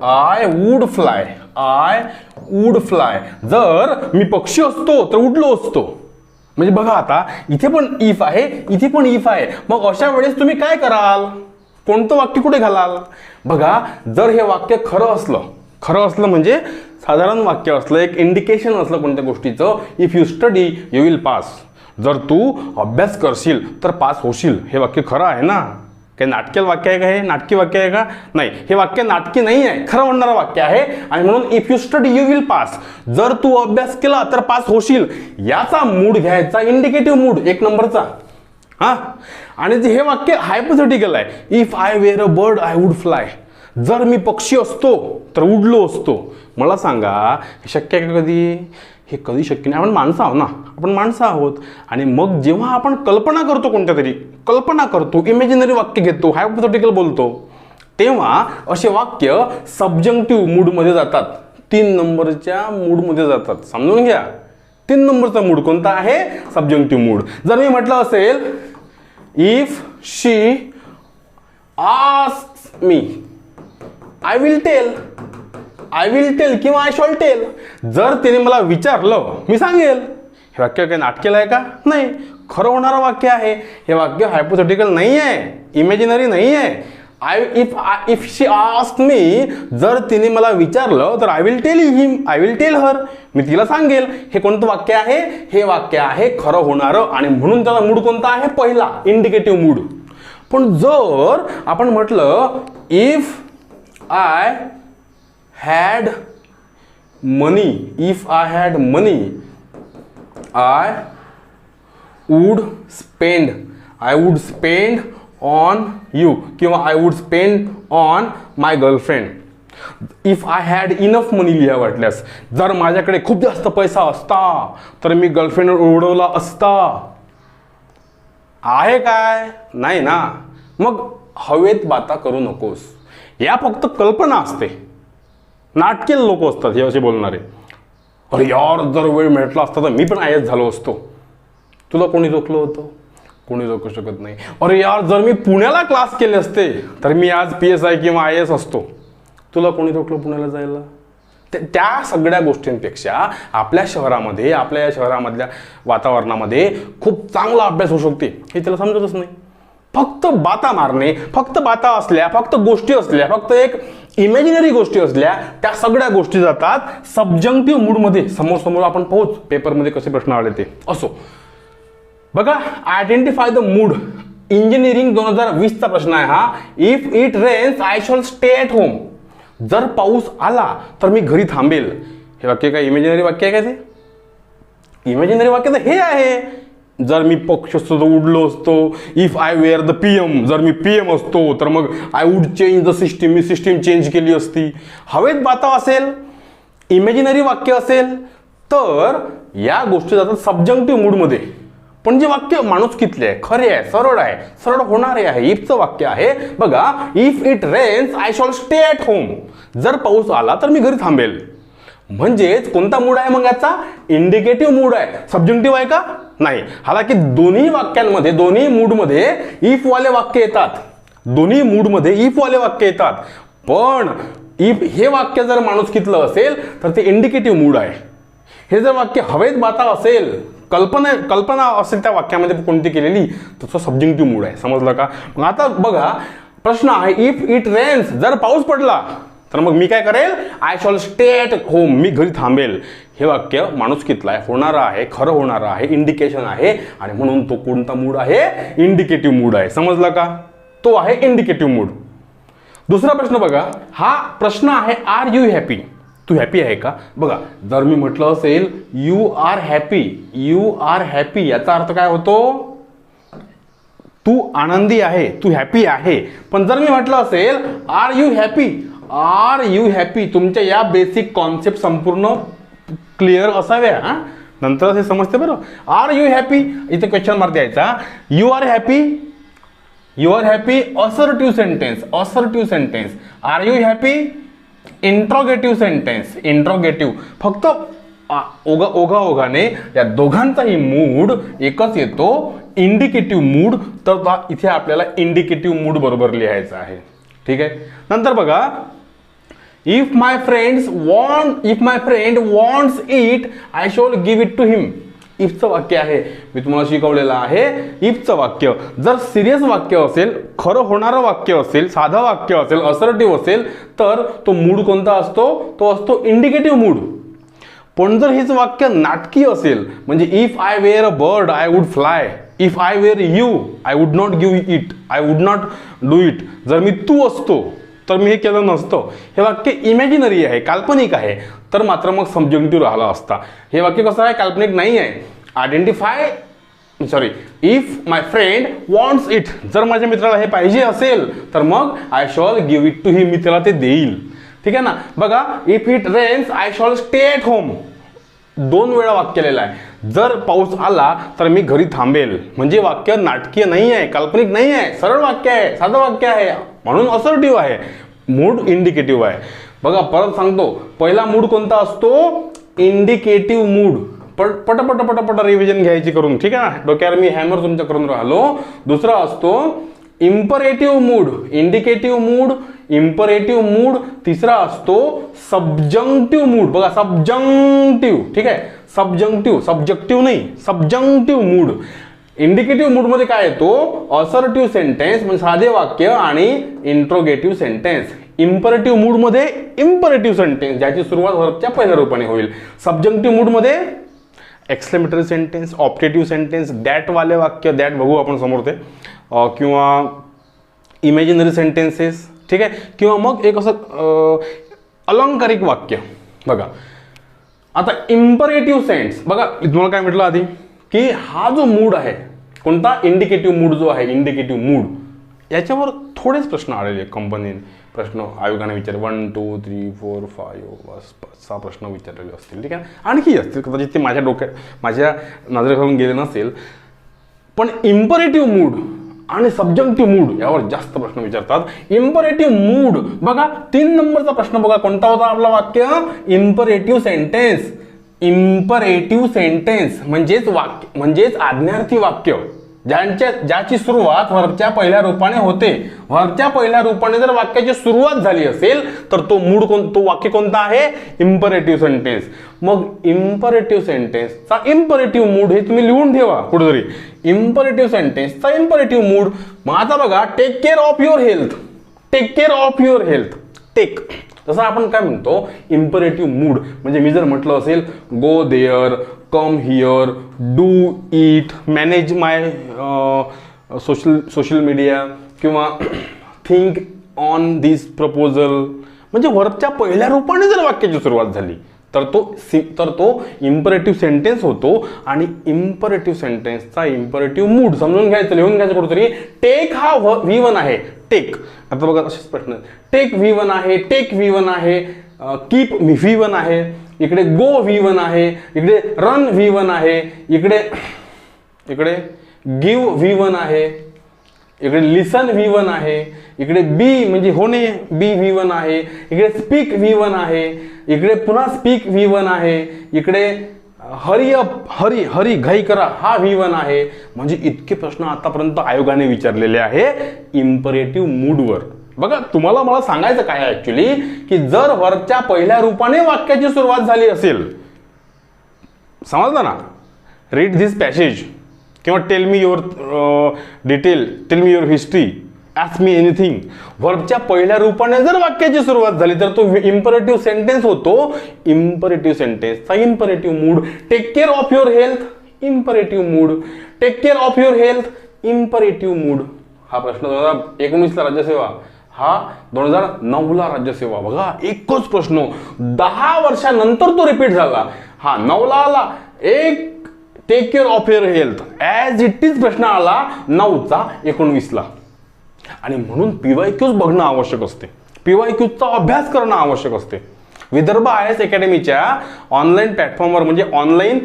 I would fly, I would fly. जर मी पक्षी असतो तर उडलो असतो. म्हणजे बघा, आता इथे पण इफ आहे, इथे पण इफ आहे. मग अशा वेळेस तुम्ही काय कराल? कोणतं वाक्य कुठे घालाल? बघा, जर हे वाक्य खरं असलं म्हणजे साधारण वाक्य असलं, एक इंडिकेशन असलं कोणत्या गोष्टीचं, if you study you will pass, जर तू अभ्यास करशील तर पास होशील, हे वाक्य खरं आहे ना? काही नाटकीय वाक्य आहे का? हे नाटकी वाक्य आहे का? नाही, हे वाक्य नाटकी नाही आहे, खरं म्हणणारं वाक्य आहे. आणि म्हणून if you study you will pass, जर तू अभ्यास केला तर पास होशील, याचा मूड घ्यायचा इंडिकेटिव्ह मूड, एक नंबरचा. हा, आणि जे हे वाक्य हायपोथेटिकल आहे, if I were a bird I would fly, जर मी पक्षी असतो तर उडलो असतो. मला सांगा हे शक्य आहे का कधी? हे कधी शक्य नाही. आपण माणसं आहोत ना, आपण माणसं आहोत. आणि मग जेव्हा आपण कल्पना करतो, कोणत्या तरी कल्पना करतो, इमॅजिनरी वाक्य घेतो, हायपोथेटिकल बोलतो, तेव्हा असे वाक्य सब्जंक्टिव्ह मूडमध्ये जातात, 3 नंबरच्या मूडमध्ये जातात. समजून घ्या, 3 नंबरचा मूड कोणता आहे? Subjunctive mood. जर मी म्हटलं असेल if she asks me I will tell किंवा आय शॉल टेल, जर तिने मला विचारलं मी सांगेल. हे वाक्य काही नाटकेलं आहे का? नाही, खरं होणारं वाक्य आहे. हे वाक्य हायपोथेटिकल नाही आहे, इमॅजिनरी नाही आहे. इफ शी आस्क्ड मी, जर तिने मला विचारलं तर आय विल टेल हर, मी तिला सांगेल. हे कोणतं वाक्य आहे? हे वाक्य आहे खरं होणारं. आणि म्हणून त्याचा मूड कोणता आहे? पहिला, इंडिकेटिव्ह मूड. पण जर आपण म्हटलं if I had money, I would spend on you किंवा I would spend on my girlfriend. If I had enough money लिहा वाटल्यास, जर माझ्याकडे खूप जास्त पैसा असता तर मी गर्लफ्रेंडवर उडवला असता. आहे काय? नाही ना. मग हवेत बाता करू नकोस, या फक्त कल्पना असते. नाटकीय लोक असतात हे असे बोलणारे. अरे यार, जर वेळ भेटला असता तर मी पण IAS झालो असतो. तुला कोणी रोखलं होतं? कोणी रोखू शकत नाही. अरे यार, जर मी पुण्याला क्लास केले असते तर मी आज PSI किंवा IAS असतो. तुला कोणी रोखलं पुण्याला जायला? त्या सगळ्या गोष्टींपेक्षा आपल्या शहरामध्ये, आपल्या या शहरामधल्या वातावरणामध्ये खूप चांगला अभ्यास होऊ शकते, हे त्याला समजतच नाही. फक्त बाता मारणे, फक्त बाता असल्या, फक्त गोष्टी असल्या, फक्त एक इमॅजिनरी गोष्टी असल्या, त्या सगळ्या गोष्टी जातात सब्जंक्टिव्ह मूडमध्ये. समोर आपण पाहूच पेपरमध्ये कसे प्रश्न आले ते. असो, बघा, आयडेंटिफाय द मूड. इंजिनिअरिंग 2020चा प्रश्न आहे हा. If it rains I shall stay at home, जर पाऊस आला तर मी घरी थांबेल. हे वाक्य काय इमॅजिनरी वाक्य आहे का? ते इमॅजिनरी वाक्य तर हे आहे. जर मी पक्ष असतो तर उडलो असतो. If I were the PM, जर मी PM असतो तर मग I would change the system, मी सिस्टीम चेंज केली असती. हवेत बाता असेल, इमॅजिनरी वाक्य असेल तर या गोष्टी जातात सब्जंक्टिव्ह मूडमध्ये. पण जे वाक्य माणूस कितले आहे, खरे आहे, सरळ होणारे आहे, इफचं वाक्य आहे. बघा, if it rains I shall stay at home, जर पाऊस आला तर मी घरी थांबेल. म्हणजेच कोणता मूड आहे मग याचा? इंडिकेटिव्ह मूड आहे. सब्जंक्टिव्ह आहे का? नाही. हालाकी दोन्ही वाक्यांमध्ये, दोन्ही मूडमध्ये इफ वाले वाक्य येतात, दोन्ही मूडमध्ये इफ वाले वाक्य येतात. पण इफ हे वाक्य जर माणूस कितलं असेल तर ते इंडिकेटिव्ह मूड आहे. हे जर वाक्य हवेत बाता असेल, कल्पना असेल त्या वाक्यामध्ये कोणती केलेली, तर तो सब्जंक्टिव्ह मूड आहे. समजलं का? मग आता बघा, प्रश्न आहे इफ इट रेन्स, जर पाऊस पडला तर मग मी काय करेल? I shall stay at home, मी घरी थांबेल. हे वाक्य माणूस कितला आहे, होणारा आहे, खरं होणारा आहे, इंडिकेशन आहे. आणि म्हणून तो कोणता मूड आहे? इंडिकेटिव्ह मूड आहे. समजला का? तो आहे इंडिकेटिव्ह मूड. दुसरा प्रश्न बघा, हा प्रश्न आहे आर यू हॅपी, तू हॅपी आहे का? बघा, जर मी म्हटलं असेल यू आर हॅपी, याचा अर्थ काय होतो? तू आनंदी आहे, तू हॅपी आहे. पण जर मी म्हटलं असेल आर यू हॅपी, तुमच्या या बेसिक कॉन्सेप्ट संपूर्ण क्लिअर असाव्या, नंतर हे समजते बरं. आर यू हॅपी, इथे क्वेश्चन मार्क द्यायचा. You are happy assertive sentence. Are you happy interrogative sentence. फक्त ओघाने या दोघांचाही मूड एकच येतो, इंडिकेटिव्ह मूड. तर इथे आपल्याला इंडिकेटिव्ह मूड बरोबर लिहायचा आहे. ठीक आहे. नंतर बघा, if my friend wants it I shall give it to him. इफचं वाक्य आहे. मी तुम्हाला शिकवलेलं आहे इफचं वाक्य. जर सिरियस वाक्य असेल, खरं होणारं वाक्य असेल, साधं वाक्य असेल, असर्टिव्ह असेल, तर तो मूड कोणता असतो? तो असतो इंडिकेटिव्ह मूड. पण जर हेच वाक्य नाटकीय असेल, म्हणजे if I were a bird I would fly, if I were you I would not give it, I would not do it, जर मी तू असतो तर मी हे केलं नसतं, हे वाक्य इमॅजिनरी आहे, काल्पनिक आहे, तर मात्र मग सब्जेक्टिव्ह राहिला असता. हे वाक्य कसं आहे? काल्पनिक नाही आहे. If my friend wants it, जर माझ्या मित्राला हे पाहिजे असेल तर मग I shall give it to him, मी त्याला ते देईल. ठीक आहे ना. बघा, if it rains I shall stay at home, 2 वेळा वाक्य केलेलं आहे. जर पाऊस आला तर मी घरी थांबेल, म्हणजे वाक्य नाटकीय नाही आहे, काल्पनिक नाही आहे, सरळ वाक्य आहे, साधं वाक्य आहे, म्हणून असर्टिव्ह आहे. मूड इंडिकेटिव्ह आहे. बघा परत सांगतो, पहिला मूड कोणता असतो? Indicative mood. पट रिव्हिजन घ्यायची करून, ठीक आहे ना, डोक्यावर मी हॅमर तुमच्या करून राहिलो. दुसरा असतो imperative mood, indicative mood, imperative mood. तिसरा असतो सबजंक्टिव्ह मूड. बघा, सबजंक्टिव्ह, ठीक आहे, सब्जेक्टिव्ह नाही, सबजंक्टिव्ह मूड. इंडिकेटिव्ह मूड मध्ये काय येतो? असर्टिव्ह सेंटेन्स म्हणजे साधे वाक्य आणि इंट्रोगेटिव्ह सेंटेन्स. इम्परेटिव्ह मूड मध्ये इम्परेटिव्ह सेंटेन्स ज्याची सुरुवात वर्बच्या पहिल्या रूपाने होईल. सबजंक्टिव्ह मूड मध्ये एक्सक्लेमेटरी सेंटेन्स, ऑप्टेटिव्ह सेंटेन्स, दॅट वाले वाक्य, दॅट बघू आपण समोर ते, किंवा इमॅजिनरी सेंटेन्सेस, ठीक आहे, किंवा मग एक असं अलंकारिक वाक्य. बघा आता इम्परेटिव्ह सेंस, बघा तुम्हाला काय म्हटलं आधी की हा जो मूड आहे कोणता? इंडिकेटिव्ह मूड जो आहे, इंडिकेटिव्ह मूड, याच्यावर थोडेच प्रश्न आलेले कंपनीने, प्रश्न आयोगाने विचारले 1 2 3 4 5 6 प्रश्न विचारलेले असतील. ठीक आहे, आणखी असतील कदाचित, ते माझ्या नजरेखालून गेले नसेल. पण इम्परेटिव्ह मूड आणि सबजंक्टिव्ह मूड यावर जास्त प्रश्न विचारतात. इम्परेटिव्ह मूड, बघा 3 नंबरचा प्रश्न बघा कोणता होता आपला वाक्य? Imperative sentence. इम्परेटिव्ह सेंटेन्स म्हणजेच आज्ञार्थी वाक्य, ज्याची सुरुवात वर्बच्या पहिल्या रूपाने होते. वर्बच्या पहिल्या रूपाने जर वाक्याची सुरुवात झाली असेल तर तो वाक्य कोणता आहे? Imperative sentence. मग इम्परेटिव्ह सेंटेन्सचा इम्परेटिव्ह मूड हे तुम्ही लिहून ठेवा कुठेतरी. इम्परेटिव्ह सेंटेन्सचा इम्परेटिव्ह मूड. मग आता बघा, take care of your health, take care of your health, take. जसं आपण काय म्हणतो इम्परेटिव्ह मूड, म्हणजे मी जर म्हटलं असेल go there, come here, do it, manage my social media, किंवा थिंक ऑन दिस प्रपोजल, म्हणजे वर्बच्या पहिल्या रूपाने जर वाक्याची सुरुवात झाली तर तो इम्परेटिव्ह सेंटेन्स होतो. आणि इम्परेटिव्ह सेंटेन्सचा इम्परेटिव्ह मूड समजून घ्यायचं, लिहून घ्यायचं कुठेतरी. टेक हा V1 आहे, टेक. आता बघा असेच प्रश्न, टेक V1 आहे, टेक V1 आहे, कीप V1 आहे, इकडे गो V1 आहे, इकडे रन V1 आहे, इकडे गिव्ह V1 आहे, इकडे लिसन V1 आहे, इकडे बी म्हणजे होणे बी V1 आहे, इकडे स्पीक V1 आहे, इकडे पुन्हा स्पीक V1 आहे, इकडे हरी अप, हरी घाई करा हा V1 आहे. म्हणजे इतके प्रश्न आतापर्यंत आयोगाने विचारलेले आहे इम्परेटिव्ह मूडवर. बघा तुम्हाला मला सांगायचं काय ऍक्च्युली, की जर वर्बच्या पहिल्या रूपाने वाक्याची सुरुवात झाली असेल, समजलं ना, रीड दिस पॅसेज किंवा tell me your detail, tell me your history, ask me anything, वर्बच्या पहिल्या रूपाने जर वाक्याची सुरुवात झाली तर तो इम्परेटिव्ह सेंटेन्स होतो. इम्परेटिव्ह सेंटेन्सचा imperative mood. Take care of your health, imperative mood. Take care of your health, imperative mood. हा प्रश्न 2019ला राज्यसेवा, हा 2009ला राज्यसेवा. बघा एकच प्रश्न 10 वर्षानंतर तो रिपीट झाला. हा 9ला आला, एक take care of your health as it is प्रश्न आला 9चा 19ला. आणि म्हणून PYQs बघणं आवश्यक असते, PYQचा अभ्यास करणं आवश्यक असते. विदर्भ IAS अकॅडमीच्या ऑनलाईन प्लॅटफॉर्मवर म्हणजे ऑनलाईन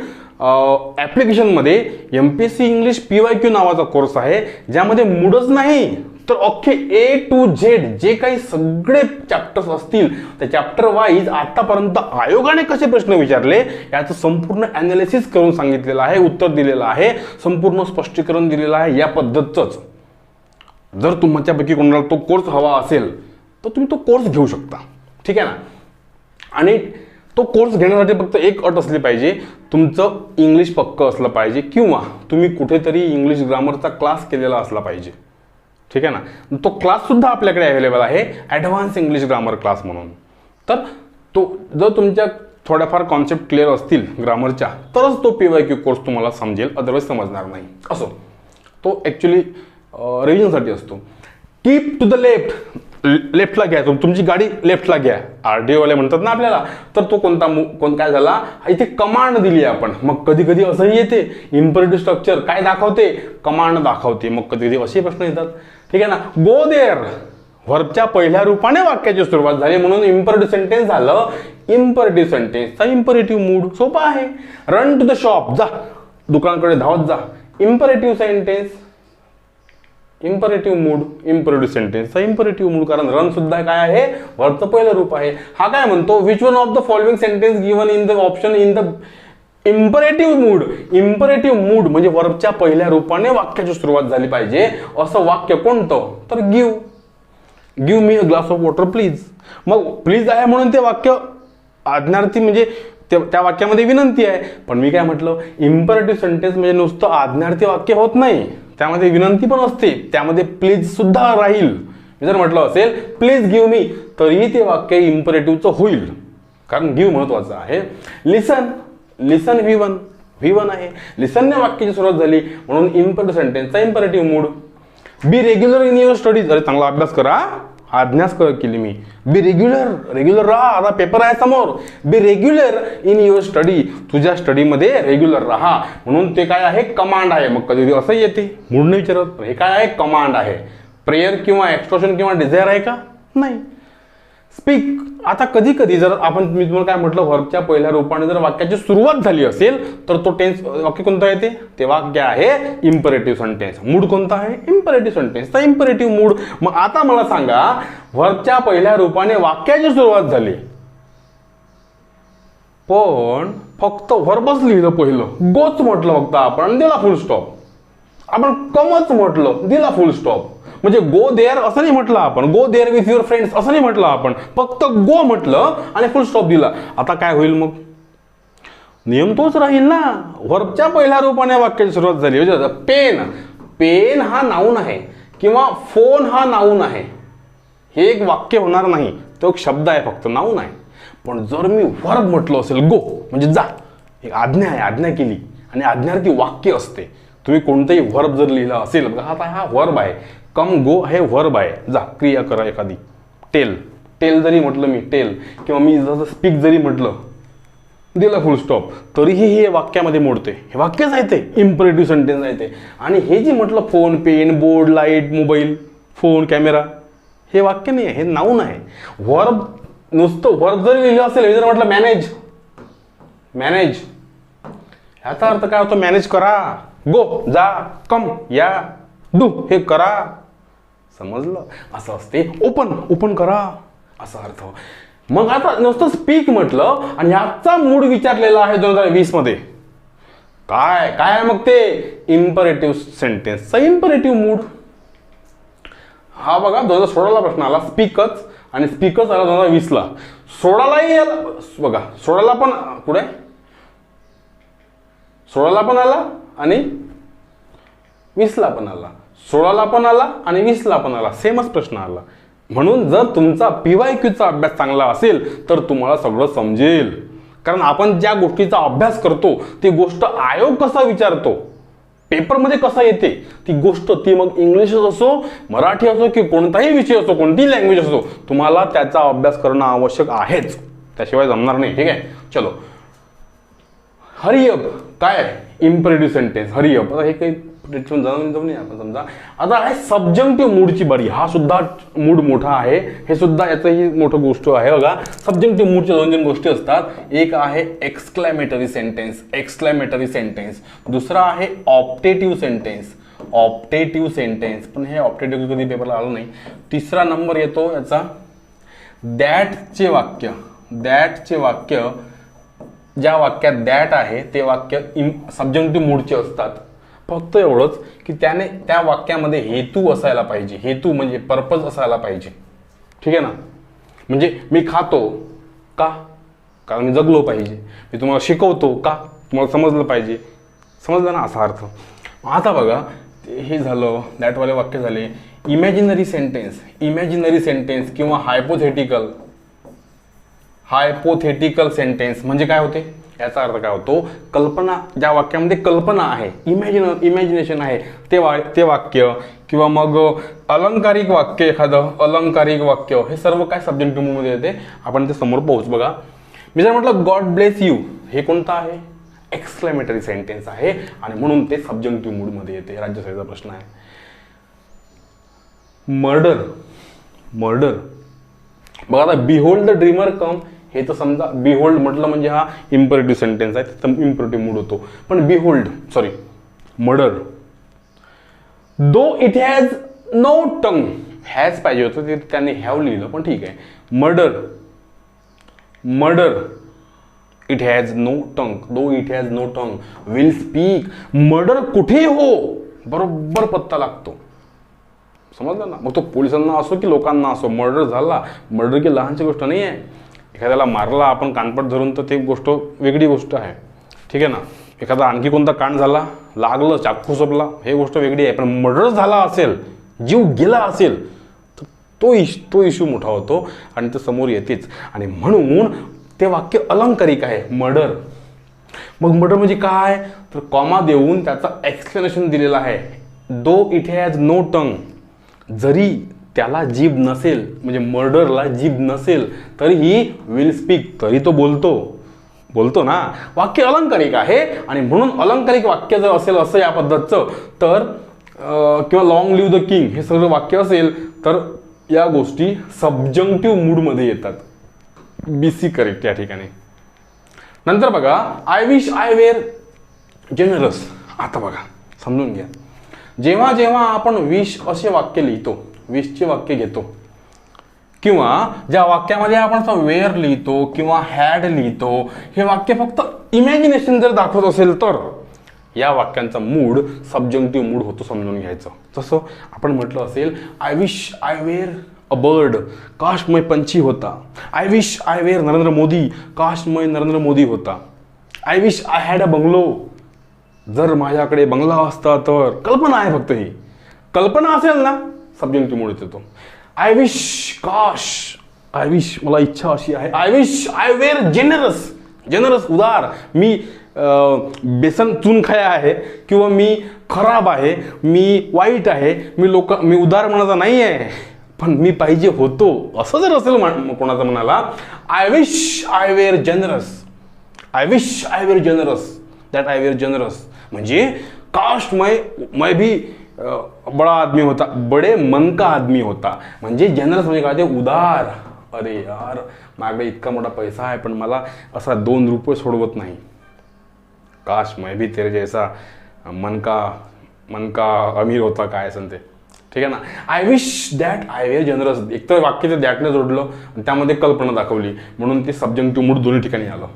ॲप्लिकेशनमध्ये MPSC इंग्लिश PYQ नावाचा कोर्स आहे, ज्यामध्ये मूडच नाही तर अख्खे A to Z जे काही सगळे चॅप्टर्स असतील त्या चॅप्टर वाईज आतापर्यंत आयोगाने कसे प्रश्न विचारले याचं संपूर्ण ॲनालिसिस करून सांगितलेलं आहे, उत्तर दिलेलं आहे, संपूर्ण स्पष्टीकरण दिलेलं आहे या पद्धतच. जर तुमच्यापैकी कोणाला तो कोर्स हवा असेल तर तुम्ही तो कोर्स घेऊ शकता. ठीक आहे ना. आणि तो कोर्स घेण्यासाठी फक्त एक अट असली पाहिजे, तुमचं इंग्लिश पक्क असलं पाहिजे किंवा तुम्ही कुठेतरी इंग्लिश ग्रामरचा क्लास केलेला असला पाहिजे. ठीक आहे ना. तो क्लास सुद्धा आपल्याकडे अवेलेबल आहे, ॲडव्हान्स इंग्लिश ग्रामर क्लास म्हणून. तर तो जर तुमच्या थोड्याफार कॉन्सेप्ट क्लिअर असतील ग्रामरच्या तरच तो PYQ कोर्स तुम्हाला समजेल, अदरवाईज समजणार नाही. असो, तो ॲक्च्युली रिव्हिजनसाठी असतो. कीप टू द लेफ्टला घ्या, तुमची गाडी लेफ्टला घ्या, RDO वाले म्हणतात ना आपल्याला. तर तो काय झाला, इथे कमांड दिली आपण. मग कधी कधी असंही येते, इम्परेटिव्ह स्ट्रक्चर काय दाखवते, कमांड दाखवते. मग कधी कधी असे प्रश्न येतात. ठीक आहे ना. गो देअर व्हर्बच्या पहिल्या रूपाने वाक्याची सुरुवात झाली म्हणून इम्परेटिव्ह सेंटेन्स झालं. इम्परेटिव्ह सेंटेन्सचा इम्परेटिव्ह मूड सोपा आहे. रन टू द शॉप, जा दुकानाकडे धावत जा. Imperative sentence, imperative mood, imperative सेंटेन्सचा इम्परेटिव्ह मूड, कारण रन सुद्धा काय आहे, व्हर्बचं पहिलं रूप आहे. हा काय म्हणतो, which one of the following sentence given in the option in the imperative mood. Imperative mood म्हणजे व्हर्बच्या पहिल्या रूपाने वाक्याची सुरुवात झाली पाहिजे. असं वाक्य कोणतं, तर give me a glass of water please. मग प्लीज आहे म्हणून ते वाक्य आज्ञार्थी, म्हणजे त्या वाक्यामध्ये विनंती आहे. पण मी काय म्हटलं, इम्परेटिव्ह सेंटेन्स म्हणजे नुसतं आज्ञार्थी वाक्य होत नाही, त्यामध्ये विनंती पण असते, त्यामध्ये प्लीज सुद्धा राहील. मी जर म्हटलं असेल प्लीज गिव्ह मी, तरीही ते वाक्य इम्परेटिव्हचं होईल, कारण गिव्ह महत्वाचं आहे. लिसन V1 आहे. लिसनने वाक्याची सुरुवात झाली म्हणून इम्परेटिव्ह सेंटेन्सचा imperative mood. Be regular in your studies, अरे चांगला अभ्यास करा, आज्ञाच केली मी. बी रेग्युलर राहा, आता पेपर आहे समोर. बी रेग्युलर इन युअर स्टडी, तुझ्या स्टडीमध्ये रेग्युलर राहा, म्हणून ते काय आहे, कमांड आहे. मग कधी असं येते, मूड नाही विचारत, हे काय आहे, कमांड आहे. प्रेयर किंवा एक्सप्रेशन किंवा डिझायर आहे का, नाही. स्पीक, आता कधी कधी जर मी तुम्हाला काय म्हटलं, व्हर्बच्या पहिल्या रूपाने जर वाक्याची सुरुवात झाली असेल तर तो टेन्स वाक्य कोणतं येते, ते वाक्य आहे इम्परेटिव्ह सेंटेन्स. मूड कोणता आहे, इम्परेटिव्ह सेंटेन्सचा इम्परेटिव्ह मूड. मग आता मला सांगा, व्हर्बच्या पहिल्या रूपाने वाक्याची सुरुवात झाली पण फक्त व्हर्बच लिहिलं पहिलं, गोच म्हटलं फक्त आपण, दिला फुल स्टॉप. आपण कमच म्हटलं, दिला फुल स्टॉप. म्हणजे गो देअर असं नाही म्हटलं आपण, go there with your friends असं नाही म्हटलं आपण, फक्त गो म्हटलं आणि फुल स्टॉप दिला. आता काय होईल, मग नियम तोच राहील ना. व्हर्बच्या पहिल्या रूपाने वाक्याची सुरुवात झाली. पेन हा नाऊन आहे किंवा फोन हा नाऊन आहे, हे एक वाक्य होणार नाही, तो एक शब्द आहे फक्त, नाऊन आहे. पण जर मी व्हर्ब म्हटलं असेल, गो म्हणजे जा, एक आज्ञा आहे, आज्ञा केली, आणि आज्ञार्थी वाक्य असते. तुम्ही कोणतंही व्हर्ब जर लिहिला असेल, बघा हा व्हर्ब आहे, कम गो हे व्हर्ब आहे, जा क्रिया करा एखादी. टेल जरी म्हटलं मी, टेल, किंवा मी जसं स्पीक जरी म्हटलं, दिला फुल स्टॉप, तरीही हे वाक्यामध्ये मोडते. हे वाक्यच आहे, ते इम्परेटिव्ह सेंटेन्स आहे ते. आणि हे जे म्हटलं phone, pen, board, light, mobile, phone, camera, हे वाक्य नाही आहे, हे नाऊन आहे. व्हर्ब, नुसतं व्हर्ब जरी लिहिलं असेल, हे जर म्हटलं मॅनेज, ह्याचा अर्थ काय होतो, मॅनेज करा. गो, जा, कम, या, डू, हे करा. समजलं, असं असते. ओपन करा, असा अर्थ. मग आता नुसतं स्पीक म्हटलं आणि ह्याचा मूड विचारलेला आहे 2020 मध्ये, काय आहे मग ते इम्परेटिव्ह सेंटेन्सचा इम्परेटिव्ह मूड. हा बघा 2016ला प्रश्न आला, स्पीकच, आणि स्पीकच आला 2020ला. 16लाही आला बघा, 16ला पण कुठे, 16ला पण आला आणि 20ला पण आला. 16ला पण आला आणि 20ला पण आला, सेमच प्रश्न आला. म्हणून जर तुमचा PYQचा अभ्यास चांगला असेल तर तुम्हाला सगळं समजेल. कारण आपण ज्या गोष्टीचा अभ्यास करतो ती गोष्ट आयोग कसा विचारतो, पेपरमध्ये कसं येते ती गोष्ट, ती मग इंग्लिशच असो, मराठी असो, की कोणताही विषय असो, कोणतीही लँग्वेज असो, तुम्हाला त्याचा अभ्यास करणं आवश्यक आहेच, त्याशिवाय जमणार नाही. ठीक आहे, चलो. हरिअप काय, इम्परेटिव्ह सेंटेन्स, हरिअप. आता हे काही जाऊन नाही आपण, समजा आता आहे सब्जंक्टिव्ह मूडची बारी. हा सुद्धा मूड मोठा आहे, हे सुद्धा याचंही मोठं गोष्ट आहे. बघा, सब्जंक्टिव्ह मूडच्या 2 गोष्टी असतात. एक आहे एक्सक्लॅमेटरी सेंटेन्स, दुसरा आहे ऑप्टेटिव्ह सेंटेन्स, पण हे ऑप्टेटिव्ह कधी पेपरला आलं नाही. तिसरा नंबर येतो याचा दॅटचे वाक्य. ज्या वाक्यात दॅट आहे ते वाक्य सब्जंक्टिव्ह मूडचे असतात. फक्त एवढंच की त्या वाक्यामध्ये हेतू असायला पाहिजे, हेतू म्हणजे पर्पज असायला पाहिजे. ठीक आहे ना. म्हणजे मी खातो का, कारण मी जगलो पाहिजे, मी तुम्हाला शिकवतो का, तुम्हाला समजलं पाहिजे, समजलं ना असा अर्थ. आता बघा हे झालं, दॅटवाले वाक्य झाले. इमॅजिनरी सेंटेन्स किंवा हायपोथेटिकल सेंटेन्स म्हणजे काय होते, याचा अर्थ काय होतो, कल्पना, ज्या वाक्यामध्ये कल्पना आहे, इमॅजिनेशन आहे ते वाक्य, किंवा मग अलंकारिक वाक्य, एखादं अलंकारिक वाक्य, हे सर्व काय सब्जेक्टिव्ह मूडमध्ये येते. आपण ते समोर पोहोच. बघा मी जर म्हटलं गॉड ब्लेस यू, हे कोणतं आहे, एक्सक्लेमेटरी सेंटेन्स आहे आणि म्हणून ते सब्जेक्टिव्ह मूडमध्ये येते. राज्यसेवेचा प्रश्न आहे. मर्डर बघा आता, बिहोल्ड द ड्रीमर कम, हे तर समजा बिहोल्ड म्हटलं म्हणजे हा इम्परेटिव्ह सेंटेन्स आहे, तर इम्परेटिव्ह मूड होतो. पण murder, though it has no tongue, has पाहिजे होतं, ते त्यांनी हॅव लिहिलं, पण ठीक आहे. Murder it has no tongue, though it has no tongue, will speak. Murder कुठे हो, बरोबर पत्ता लागतो, समजलं ना. मग तो पोलिसांना असो की लोकांना असो, मर्डर झाला, मर्डर की लहानची गोष्ट नाही आहे. एखाद्याला मारला आपण कानपट धरून, तर ते गोष्ट वेगळी गोष्ट आहे, ठीक आहे ना. एखादा आणखी कोणता कांड झाला, लागलं, चाकू चपला, हे गोष्ट वेगळी आहे. पण मर्डर झाला असेल, जीव गेला असेल, तर तो इश्यू मोठा होतो आणि ते समोर येतेच. आणि म्हणून ते वाक्य अलंकारिक आहे, मर्डर. मग मर्डर म्हणजे काय, तर कॉमा देऊन त्याचा एक्सप्लेनेशन दिलेला आहे. दो इट हॅज नो टंग, जरी त्याला जीभ नसेल, म्हणजे मर्डरला जीभ नसेल, तरीही विल स्पीक, तरी तो बोलतो ना. वाक्य अलंकारिक आहे आणि म्हणून अलंकारिक वाक्य जर असेल असं या पद्धतीचं, तर किंवा लॉंग लिव्ह द किंग, हे सगळं वाक्य असेल, तर या गोष्टी सब्जंक्टिव्ह मूडमध्ये येतात. BC करेक्ट या ठिकाणी. नंतर बघा I wish I were generous. आता बघा समजून घ्या, जेव्हा जेव्हा आपण विश असे वाक्य लिहितो, विशचे वाक्य घेतो, किंवा ज्या वाक्यामध्ये आपण वेअर लिहितो किंवा हॅड लिहितो, हे वाक्य फक्त इमॅजिनेशन जर दाखवत असेल, तर या वाक्यांचा मूड सब्जंक्टिव्ह मूड होतो, समजून घ्यायचं. जसं आपण म्हटलं असेल, I wish I were a bird, काश मैं पंछी होता. I wish I were Narendra Modi, काश मैं नरेंद्र मोदी होता. I wish I had a bungalow, जर माझ्याकडे बंगला असता तर. कल्पना आहे फक्त, ही कल्पना असेल ना, सब्जेक्टिव्ह मूड येतो. आय विश, काश, आय विश, मला इच्छा अशी आहे. I wish I were generous, उदार. मी बेसन चून खाया आहे, किंवा मी खराब आहे, मी वाईट आहे, मी उदार म्हणायचा नाही आहे, पण मी पाहिजे होतो, असं जर असेल कोणाचं म्हणाला, I wish I were generous, I wish I were generous, that I were generous, म्हणजे काश मैं भी बड़ा आदमी होता, बड़े मन का आदमी होता. म्हणजे जेनरस म्हणजे काय, ते उदार. अरे यार, माझ्याकडे इतका मोठा पैसा आहे, पण मला असा 2 रुपये सोडवत नाही. काश मैं भी तेरे जैसा मन का अमीर होता, काय असेल ते, ठीक आहे ना. I wish that I were generous, एक तर वाक्य ते दॅटने जोडलं आणि त्यामध्ये कल्पना दाखवली, म्हणून ते सब्जेक्टिव्ह मूड दोन्ही ठिकाणी आलं.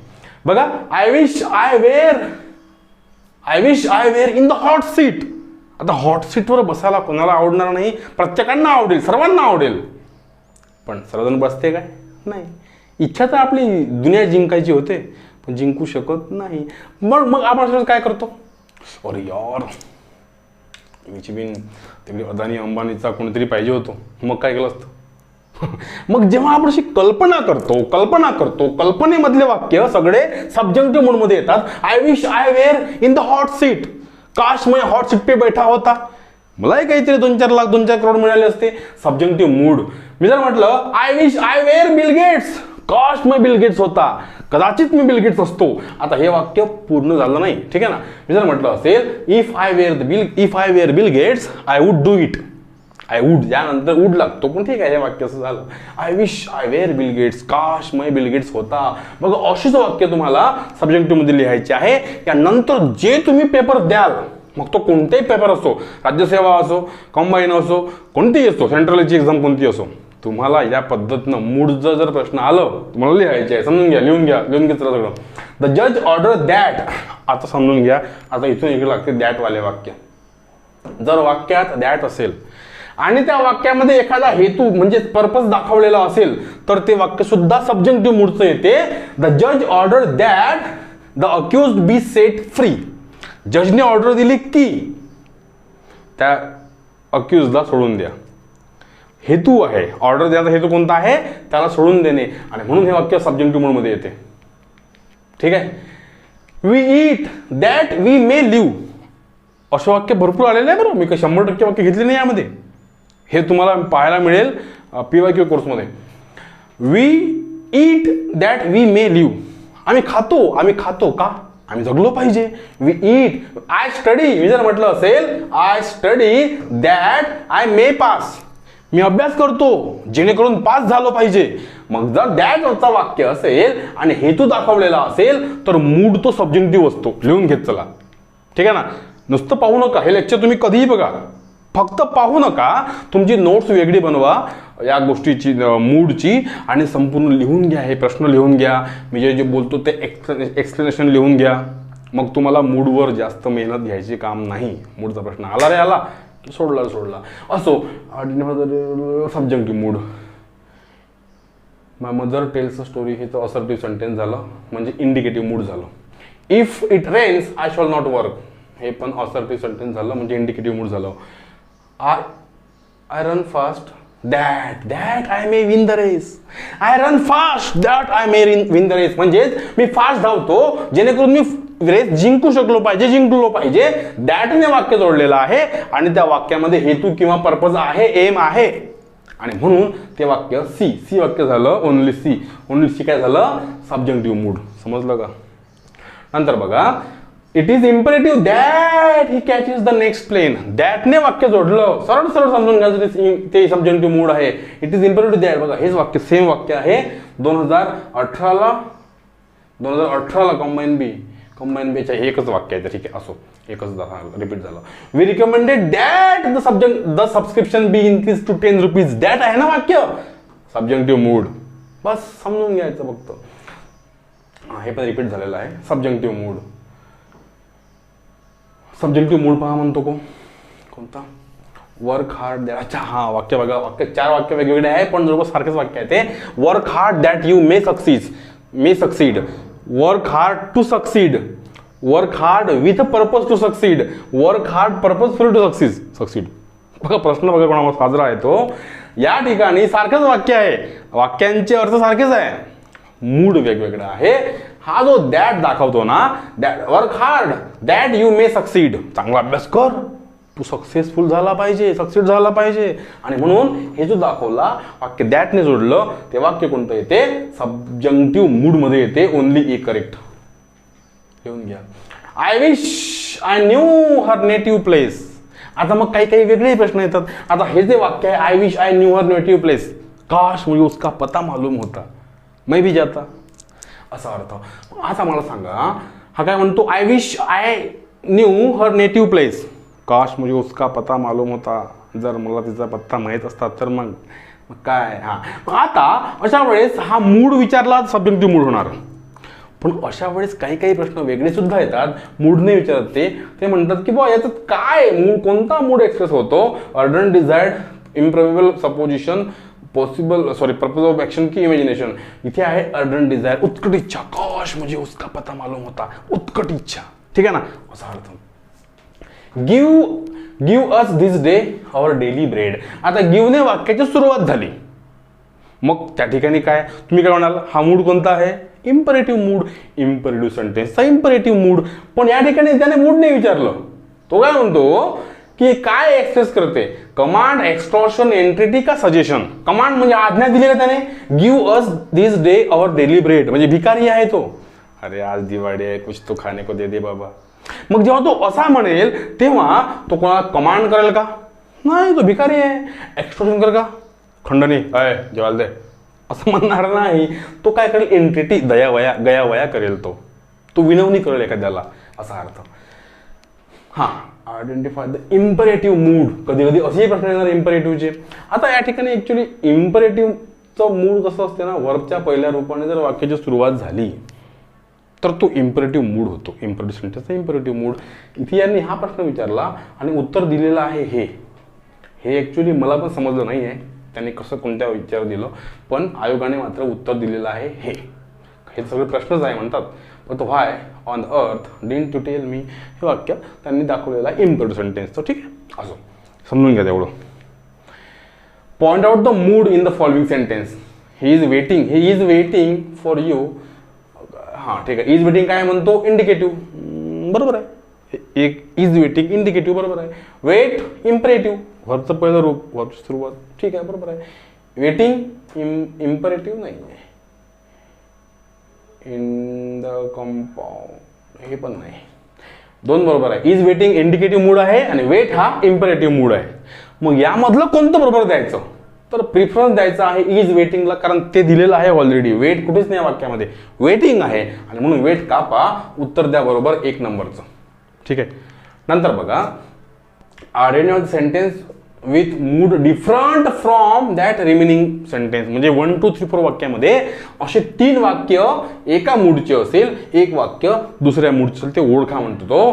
बघा I wish I were in the hot seat. आता हॉट सीटवर बसायला कोणाला आवडणार नाही, प्रत्येकांना आवडेल, सर्वांना आवडेल, पण सर्वजण बसते काय, नाही. इच्छा तर आपली दुनिया जिंकायची होते, पण जिंकू शकत नाही. मग आपण काय करतो, अरे यार मीची बिन तिकडे अदानी अंबानीचा कोणीतरी पाहिजे होतो, मग काय केलं असतं. मग जेव्हा आपण अशी कल्पना करतो, कल्पनेमधले वाक्य सगळे सब्जेक्टिव्ह मूडमध्ये येतात. I wish I were in the hot seat, काश मैं हॉट सीट पे बैठा होता, मलाही काहीतरी 2-4 लाख 2-4 करोड मिळाले असते, सब्जेक्टिव्ह मूड. मी जर म्हटलं I wish I were Bill Gates, काश मैं बिल गेट्स होता, कदाचित मी बिल गेट्स असतो. आता हे वाक्य पूर्ण झालं नाही, ठीक आहे ना. मी जर म्हटलं असेल if I were Bill Gates I would do it, I would यानंतर वुड लागतो, पण ठीक आहे, हे वाक्य असं झालं. I wish I were Bill Gates, काश मैं बिल गेट्स होता. मग अशीच वाक्य तुम्हाला सब्जेक्टिव्ह मध्ये लिहायचे आहे. यानंतर जे तुम्ही पेपर द्याल, मग तो कोणताही पेपर असो, राज्यसेवा असो, कंबाईन असो, कोणतीही असो, सेंट्रलची एक्झाम कोणती असो, तुम्हाला या पद्धतीनं मूडचं जर प्रश्न आलं, तुम्हाला लिहायचे आहे. समजून घ्या, लिहून घ्या सगळं. द जज ऑर्डर दॅट. आता समजून घ्या, आता इथून इकडे लागते दॅट वाले वाक्य. जर वाक्यात दॅट असेल आणि त्या वाक्यामध्ये एखादा हेतू म्हणजे पर्पज दाखवलेला असेल तर ते वाक्य सुद्धा सब्जेक्टिव्ह मूडचं येते. द जज order that the accused be set free. जजने ऑर्डर दिली की त्या अक्युजला सोडून द्या. हेतू आहे, ऑर्डर द्यायचा हेतू कोणता आहे, त्याला सोडून देणे, आणि म्हणून हे वाक्य सब्जेक्टिव्ह मूडमध्ये येते. ठीक आहे. We eat that we may live. असे वाक्य भरपूर आलेले आहे बरं, मी काही 100% वाक्य घेतले नाही यामध्ये. हे तुम्हाला पाहायला मिळेल PYQ कोर्समध्ये. We eat that we may live. आम्ही खातो का, आम्ही जगलो पाहिजे. We eat. I study. मी जर म्हटलं असेल I study that I may pass. मी अभ्यास करतो जेणेकरून पास झालो पाहिजे. मग जर दॅट वरचा वाक्य असेल आणि हेतू दाखवलेला असेल तर मूड तो सब्जेक्टिव्ह असतो. लिहून घेत चला. ठीक आहे ना. नुसतं पाहू नका, हे लेक्चर तुम्ही कधीही बघा, फक्त पाहू नका. तुमची नोट्स वेगळी बनवा या गोष्टीची, मूडची, आणि संपूर्ण लिहून घ्या. हे प्रश्न लिहून घ्या. मी जे बोलतो ते एक्सप्लेनेशन लिहून घ्या. मग तुम्हाला मूडवर जास्त मेहनत घ्यायची काम नाही. मूडचा प्रश्न आला रे आला की सोडला असो. Subjective mood. My mother tells a story हे तर असर्टिव्ह सेंटेन्स झालं, म्हणजे इंडिकेटिव्ह मूड झालं. If it rains I shall not work. हे पण असर्टिव्ह सेंटेन्स झालं, म्हणजे इंडिकेटिव्ह मूड झालं. I run fast that I may win the race. I run fast that I may win the race. म्हणजेच मी fast धावतो जेणेकरून मी रेस जिंकलो पाहिजे. दॅटने वाक्य जोडलेलं आहे आणि त्या वाक्यामध्ये हेतू किंवा पर्पज आहे, एम आहे, आणि म्हणून ते वाक्य सी वाक्य झालं. ओनली सी काय झालं, सब्जेक्टिव्ह मूड. समजलं का. नंतर बघा, it is imperative that he catches the next plane. दॅटने वाक्य जोडलं, सरळ समजून घ्यायचं ते सब्जेक्टिव्ह मूड आहे. It is imperative that. बघा हेच वाक्य, सेम वाक्य आहे 2018ला कंबाईन बीच्या एकच वाक्य आहे. ठीक आहे, असो, एकच रिपीट झालं. We recommended that the subscription be increase to 10 rupees. That आहे ना वाक्य, सब्जेक्टिव्ह मूड. बस समजून घ्यायचं फक्त. हे पण रिपीट झालेलं आहे, सब्जेक्टिव्ह मूड. सब्जेक्टिव्ह मूड पहा म्हणतो कोणता, वर्क हार्ड दॅट. अच्छा हा वाक्य बघा, वाक्य 4 वाक्य वेगवेगळे आहे पण जवळ सारखेच वाक्य आहे ते. Work hard that you may succeed. Work hard to succeed. Work hard with a purpose to succeed. Work hard purposeful to succeed. बघा प्रश्न बघा कोणाला साजरा आहे तो. या ठिकाणी सारखंच वाक्य आहे, वाक्यांचे अर्थ सारखेच आहे, मूड वेगवेगळा आहे. हा जो दॅट दाखवतो ना, that work hard that you may succeed. चांगला अभ्यास कर, तू सक्सेसफुल झाला पाहिजे, सक्सीड झाला पाहिजे. आणि म्हणून हे जो दाखवला वाक्य दॅटने जोडलं ते वाक्य कोणतं येते, सब्जेक्टिव्ह मूड मध्ये येते. Only A correct. लिहून घ्या. I wish I new her native place. आता मग काही वेगळे प्रश्न येतात. आता हे जे वाक्य आहे, I wish I new her native place, काश मुझे उसका पता मालूम होता, मैं भी जाता, असा अर्थ. आता मला सांगा, हा काय म्हणतो, I wish I new her native place, काश मुझे उसका पता मालूम होता. जर मला तिचा पत्ता माहीत असता तर मग काय. आता अशा वेळेस हा मूड विचारला, सब्जेक्टिव्ह मूड होणार. पण अशा वेळेस काही प्रश्न वेगळे सुद्धा येतात, मूडने विचारत ते म्हणतात की बा याच्यात काय मूड, कोणता मूड एक्सप्रेस होतो. Ardent desired, improbable supposition, purpose of action की इमेजिनेशन. इथे आहे अर्डंट डिझायर, उत्कट इच्छा. काश मुझे उसका पता मालूम होता, उत्कट इच्छा. ठीक आहे ना, असा अर्थ. Give us this day our daily bread. आता गिव्हने वाक्याची सुरुवात झाली, मग त्या ठिकाणी काय तुम्ही काय म्हणाल, हा मूड कोणता आहे, इम्परेटिव्ह मूड. इम्परेटिव्ह सेंटेन्सचा इम्परेटिव्ह मूड. पण या ठिकाणी त्याने मूड नाही विचारलं. तो काय म्हणतो की काय एक्सप्रेस करते, कमांड, एक्सटॉर्शन, एंट्रिटी का सजेशन. कमांड म्हणजे आज्ञा दिली का त्याने, give us this day our daily bread, म्हणजे भिकारी आहे तो. अरे आज दिवाळी आहे, कुछ तो खाने को दे दे बाबा. मग जेव्हा तो असा म्हणेल तेव्हा तो कोणाला कमांड करेल का, नाही, तो भिकारी आहे. एक्सटॉर्शन करेल का, खंडणी, अय जेवायला दे, असं म्हणणार नाही. तो काय करेल, एंट्रिटी, गयावया करेल. तो विनवणी करेल एखाद्याला, असा अर्थ. हा, आयडेंटिफाय द इम्परेटिव्ह मूड. कधी असेही प्रश्न येणार इम्परेटिव्हचे. आता या ठिकाणी ऍक्च्युली इम्परेटिव्हचं मूड कसं असते ना, वर्बच्या पहिल्या रूपाने जर वाक्याची सुरुवात झाली तर तो इम्परेटिव्ह मूड होतो. इम्परेटिव्ह सेंटेन्सचा इम्परेटिव्ह मूड. इथे यांनी हा प्रश्न विचारला आणि उत्तर दिलेलं आहे हे ॲक्च्युली मला पण समजलं नाही आहे त्यांनी कसं कोणत्या विचार दिलं, पण आयोगाने मात्र उत्तर दिलेलं आहे हे सगळे प्रश्नच आहे म्हणतात. पण why on earth didn't to tell me, हे वाक्य त्यांनी दाखवलेलं आहे इम्परेटिव्ह सेंटेन्सचं. ठीक आहे, असो समजून घ्या तेवढं. Point out the mood in the following sentence. He is waiting for you. हां ठीक आहे, इज वेटिंग काय म्हणतो, इंडिकेटिव्ह, बरोबर आहे. एक इज वेटिंग इंडिकेटिव्ह बरोबर आहे. वेट इम्परेटिव्ह, व्हर्बचं पहिलं रूप, व्हर्बची सुरुवात, ठीक आहे बरोबर आहे. वेटिंग इम्परेटिव्ह नाही आहे. इन द कंपाऊंड हे पण नाही, दोन बरोबर आहे. इज वेटिंग इंडिकेटिव्ह मूड आहे आणि वेट हा इम्परेटिव्ह मूड आहे. मग यामधलं कोणतं बरोबर द्यायचं, तर प्रिफरन्स द्यायचा आहे इज वेटिंगला, कारण ते दिलेलं आहे ऑलरेडी. वेट कुठेच नाही वाक्यामध्ये, वेटिंग आहे आणि म्हणून वेट कापा, उत्तर द्या बरोबर 1 नंबरचं. ठीक आहे, नंतर बघा identify sentence with mood different from that remaining sentence. म्हणजे 1 2 3 4 वाक्यामध्ये असे 3 वाक्य एका मूडचे असेल, एक वाक्य दुसऱ्या मूडचे असेल, ते ओळखा म्हणतो तो.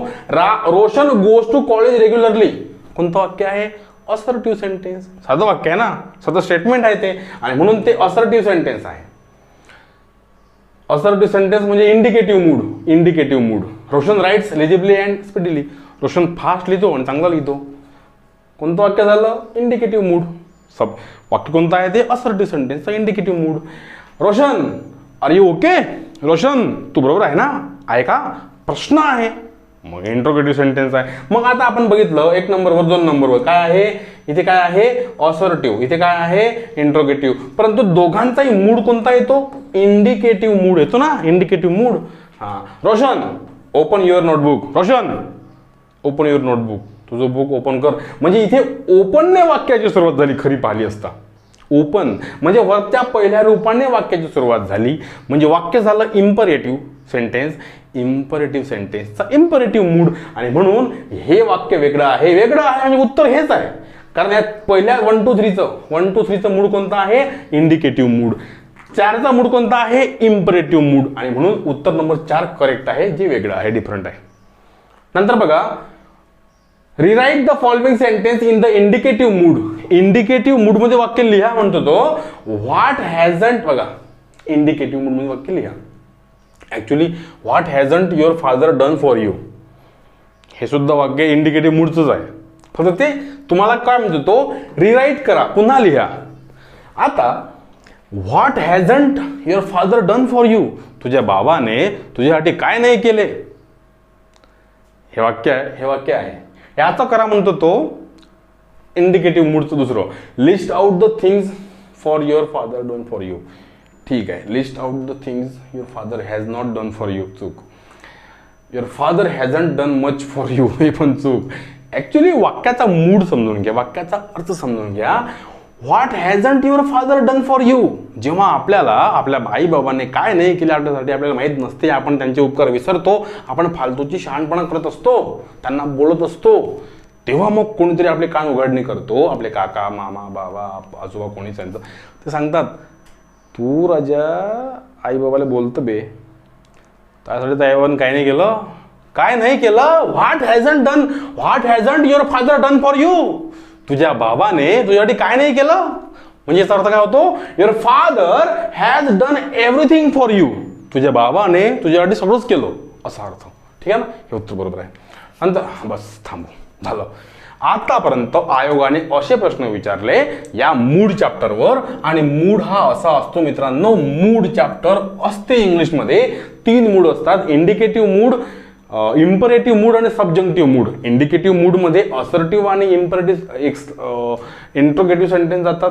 Roshan goes to college regularly, कोणतं वाक्य आहे, असर्टिव्ह सेंटेन्स. साधं वाक्य आहे ना, साधं स्टेटमेंट आहे ते, आणि म्हणून ते असर्टिव्ह सेंटेन्स आहे. असर्टिव्ह सेंटेन्स म्हणजे indicative mood. Roshan writes legibly and speedily, Roshan fast लिहितो आणि चांगला लिहितो. कोणतं वाक्य झालं, इंडिकेटिव्ह मूड. सब वाक्य कोणतं आहे ते, असर्टिव्ह सेंटेन्सचा indicative mood. Roshan are you okay, Roshan तू बरोबर आहे ना, आहे का, प्रश्न आहे, मग इंट्रोगेटिव्ह सेंटेन्स आहे. मग आता आपण बघितलं 1 नंबरवर 2 नंबरवर काय आहे, इथे काय आहे असर्टिव्ह, इथे काय आहे इंट्रोगेटिव्ह. परंतु दोघांचाही मूड कोणता येतो, इंडिकेटिव्ह मूड येतो ना, इंडिकेटिव्ह मूड. हा, Roshan open your notebook, Roshan open your notebook, तुझं बुक ओपन कर. म्हणजे इथे ओपनने वाक्याची सुरुवात झाली खरी पाहिली असता. ओपन म्हणजे वर्बच्या पहिल्या रूपाने वाक्याची सुरुवात झाली, म्हणजे वाक्य झालं इम्परेटिव्ह सेंटेन्स. इम्परेटिव्ह सेंटेन्सचा इम्परेटिव्ह मूड, आणि म्हणून हे वाक्य वेगळं आहे आणि उत्तर हेच आहे. कारण यात पहिल्या 1 2 3चं मूड कोणतं आहे, इंडिकेटिव्ह मूड. 4चा मूड कोणता आहे, इम्परेटिव्ह मूड, आणि म्हणून उत्तर नंबर 4 करेक्ट आहे, जे वेगळं आहे, डिफरंट आहे. नंतर बघा rewrite the following sentence in the indicative mood. Indicative mood मध्ये वाक्य लिहा म्हणतो तो. व्हॉट हॅझंट, बघा इंडिकेटिव्ह मूड मध्ये वाक्य लिहा. Actually what hasn't your father done for you, हे सुद्धा वाक्य इंडिकेटिव्ह मूडचंच आहे, फक्त ते तुम्हाला काय म्हणतो तो रिराईट करा, पुन्हा लिहा. आता what hasn't your father done for you, तुझ्या बाबाने तुझ्यासाठी काय नाही केले, हे वाक्य आहे. याचा करा म्हणतो तो इंडिकेटिव्ह मूडचं दुसरं. List out the things for your father done for you, ठीक आहे. List out the things your father has not done for you, चूक. Your father hasn't done much for you, हे पण चूक. ऍक्च्युली वाक्याचा मूड समजून घ्या, वाक्याचा अर्थ समजून घ्या. What hasn't your father done for you, जेव्हा आपल्याला आपल्या आई बाबांनी काय नाही केलं आपल्यासाठी आपल्याला माहीत नसते, आपण त्यांचे उपकार विसरतो, आपण फालतूची शहाणपणा करत असतो, त्यांना बोलत असतो, तेव्हा मग कोणीतरी आपले कान उघडणी करतो, आपले काका मामा बाबा आजोबा कोणी त्यांचं, ते सांगतात तू राजा आई बाबाला बोलतं बे, त्यासाठी त्या आईबाबांनी काय नाही केलं. What hasn't your father done for you, तुझ्या बाबाने तुझ्यासाठी काय नाही केलं, म्हणजे याचा अर्थ काय होतो, your father has done everything for you, तुझ्या बाबाने तुझ्यासाठी सगळंच केलं, असा अर्थ. ठीक आहे ना, हे उत्तर बरोबर आहे. नंतर बस थांबू, झालं. आतापर्यंत आयोगाने असे प्रश्न विचारले या मूड चॅप्टरवर, आणि मूड हा असा असतो मित्रांनो, मूड चॅप्टर असते इंग्लिशमध्ये 3 मूड असतात, इंडिकेटिव्ह मूड, इम्परेटिव्ह मूड आणि सब्जंक्टिव्ह मूड. इंडिकेटिव्ह मूड मध्ये असर्टिव्ह आणि इंट्रोगेटिव्ह सेंटेन्स जातात.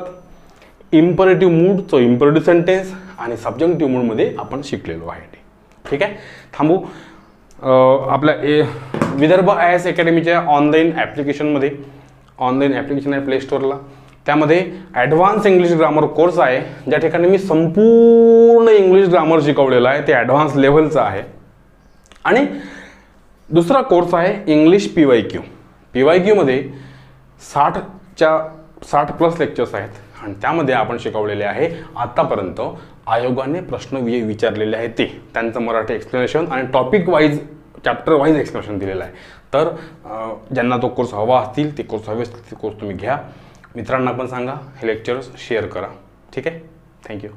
इम्परेटिव्ह मूडचं इम्परेटिव्ह सेंटेन्स, आणि सब्जंक्टिव्ह मूड मध्ये आपण शिकलेलो आहे. ठीक आहे, थांबू. आपल्या विदर्भ IAS अकॅडमीच्या ऑनलाईन ॲप्लिकेशनमध्ये, ऑनलाईन ॲप्लिकेशन आहे प्ले स्टोअरला, त्यामध्ये ॲडव्हान्स इंग्लिश ग्रामर कोर्स आहे, ज्या ठिकाणी मी संपूर्ण इंग्लिश ग्रामर शिकवलेलं आहे, ते ॲडव्हान्स लेव्हलचं आहे. आणि दुसरा कोर्स आहे इंग्लिश PYQ. PYQ मध्ये 60+ लेक्चर्स आहेत, आणि त्यामध्ये आपण शिकवलेले आहे आतापर्यंत आयोगाने प्रश्न विचारलेले आहेत ते, त्यांचं मराठी एक्सप्लेनेशन आणि topic wise chapter wise explanation दिलेलं आहे. तर ज्यांना तो कोर्स हवा असतील, ते कोर्स हवे असतील, ते कोर्स तुम्ही घ्या. मित्रांना पण सांगा, हे लेक्चर्स शेअर करा. ठीक आहे. थँक्यू.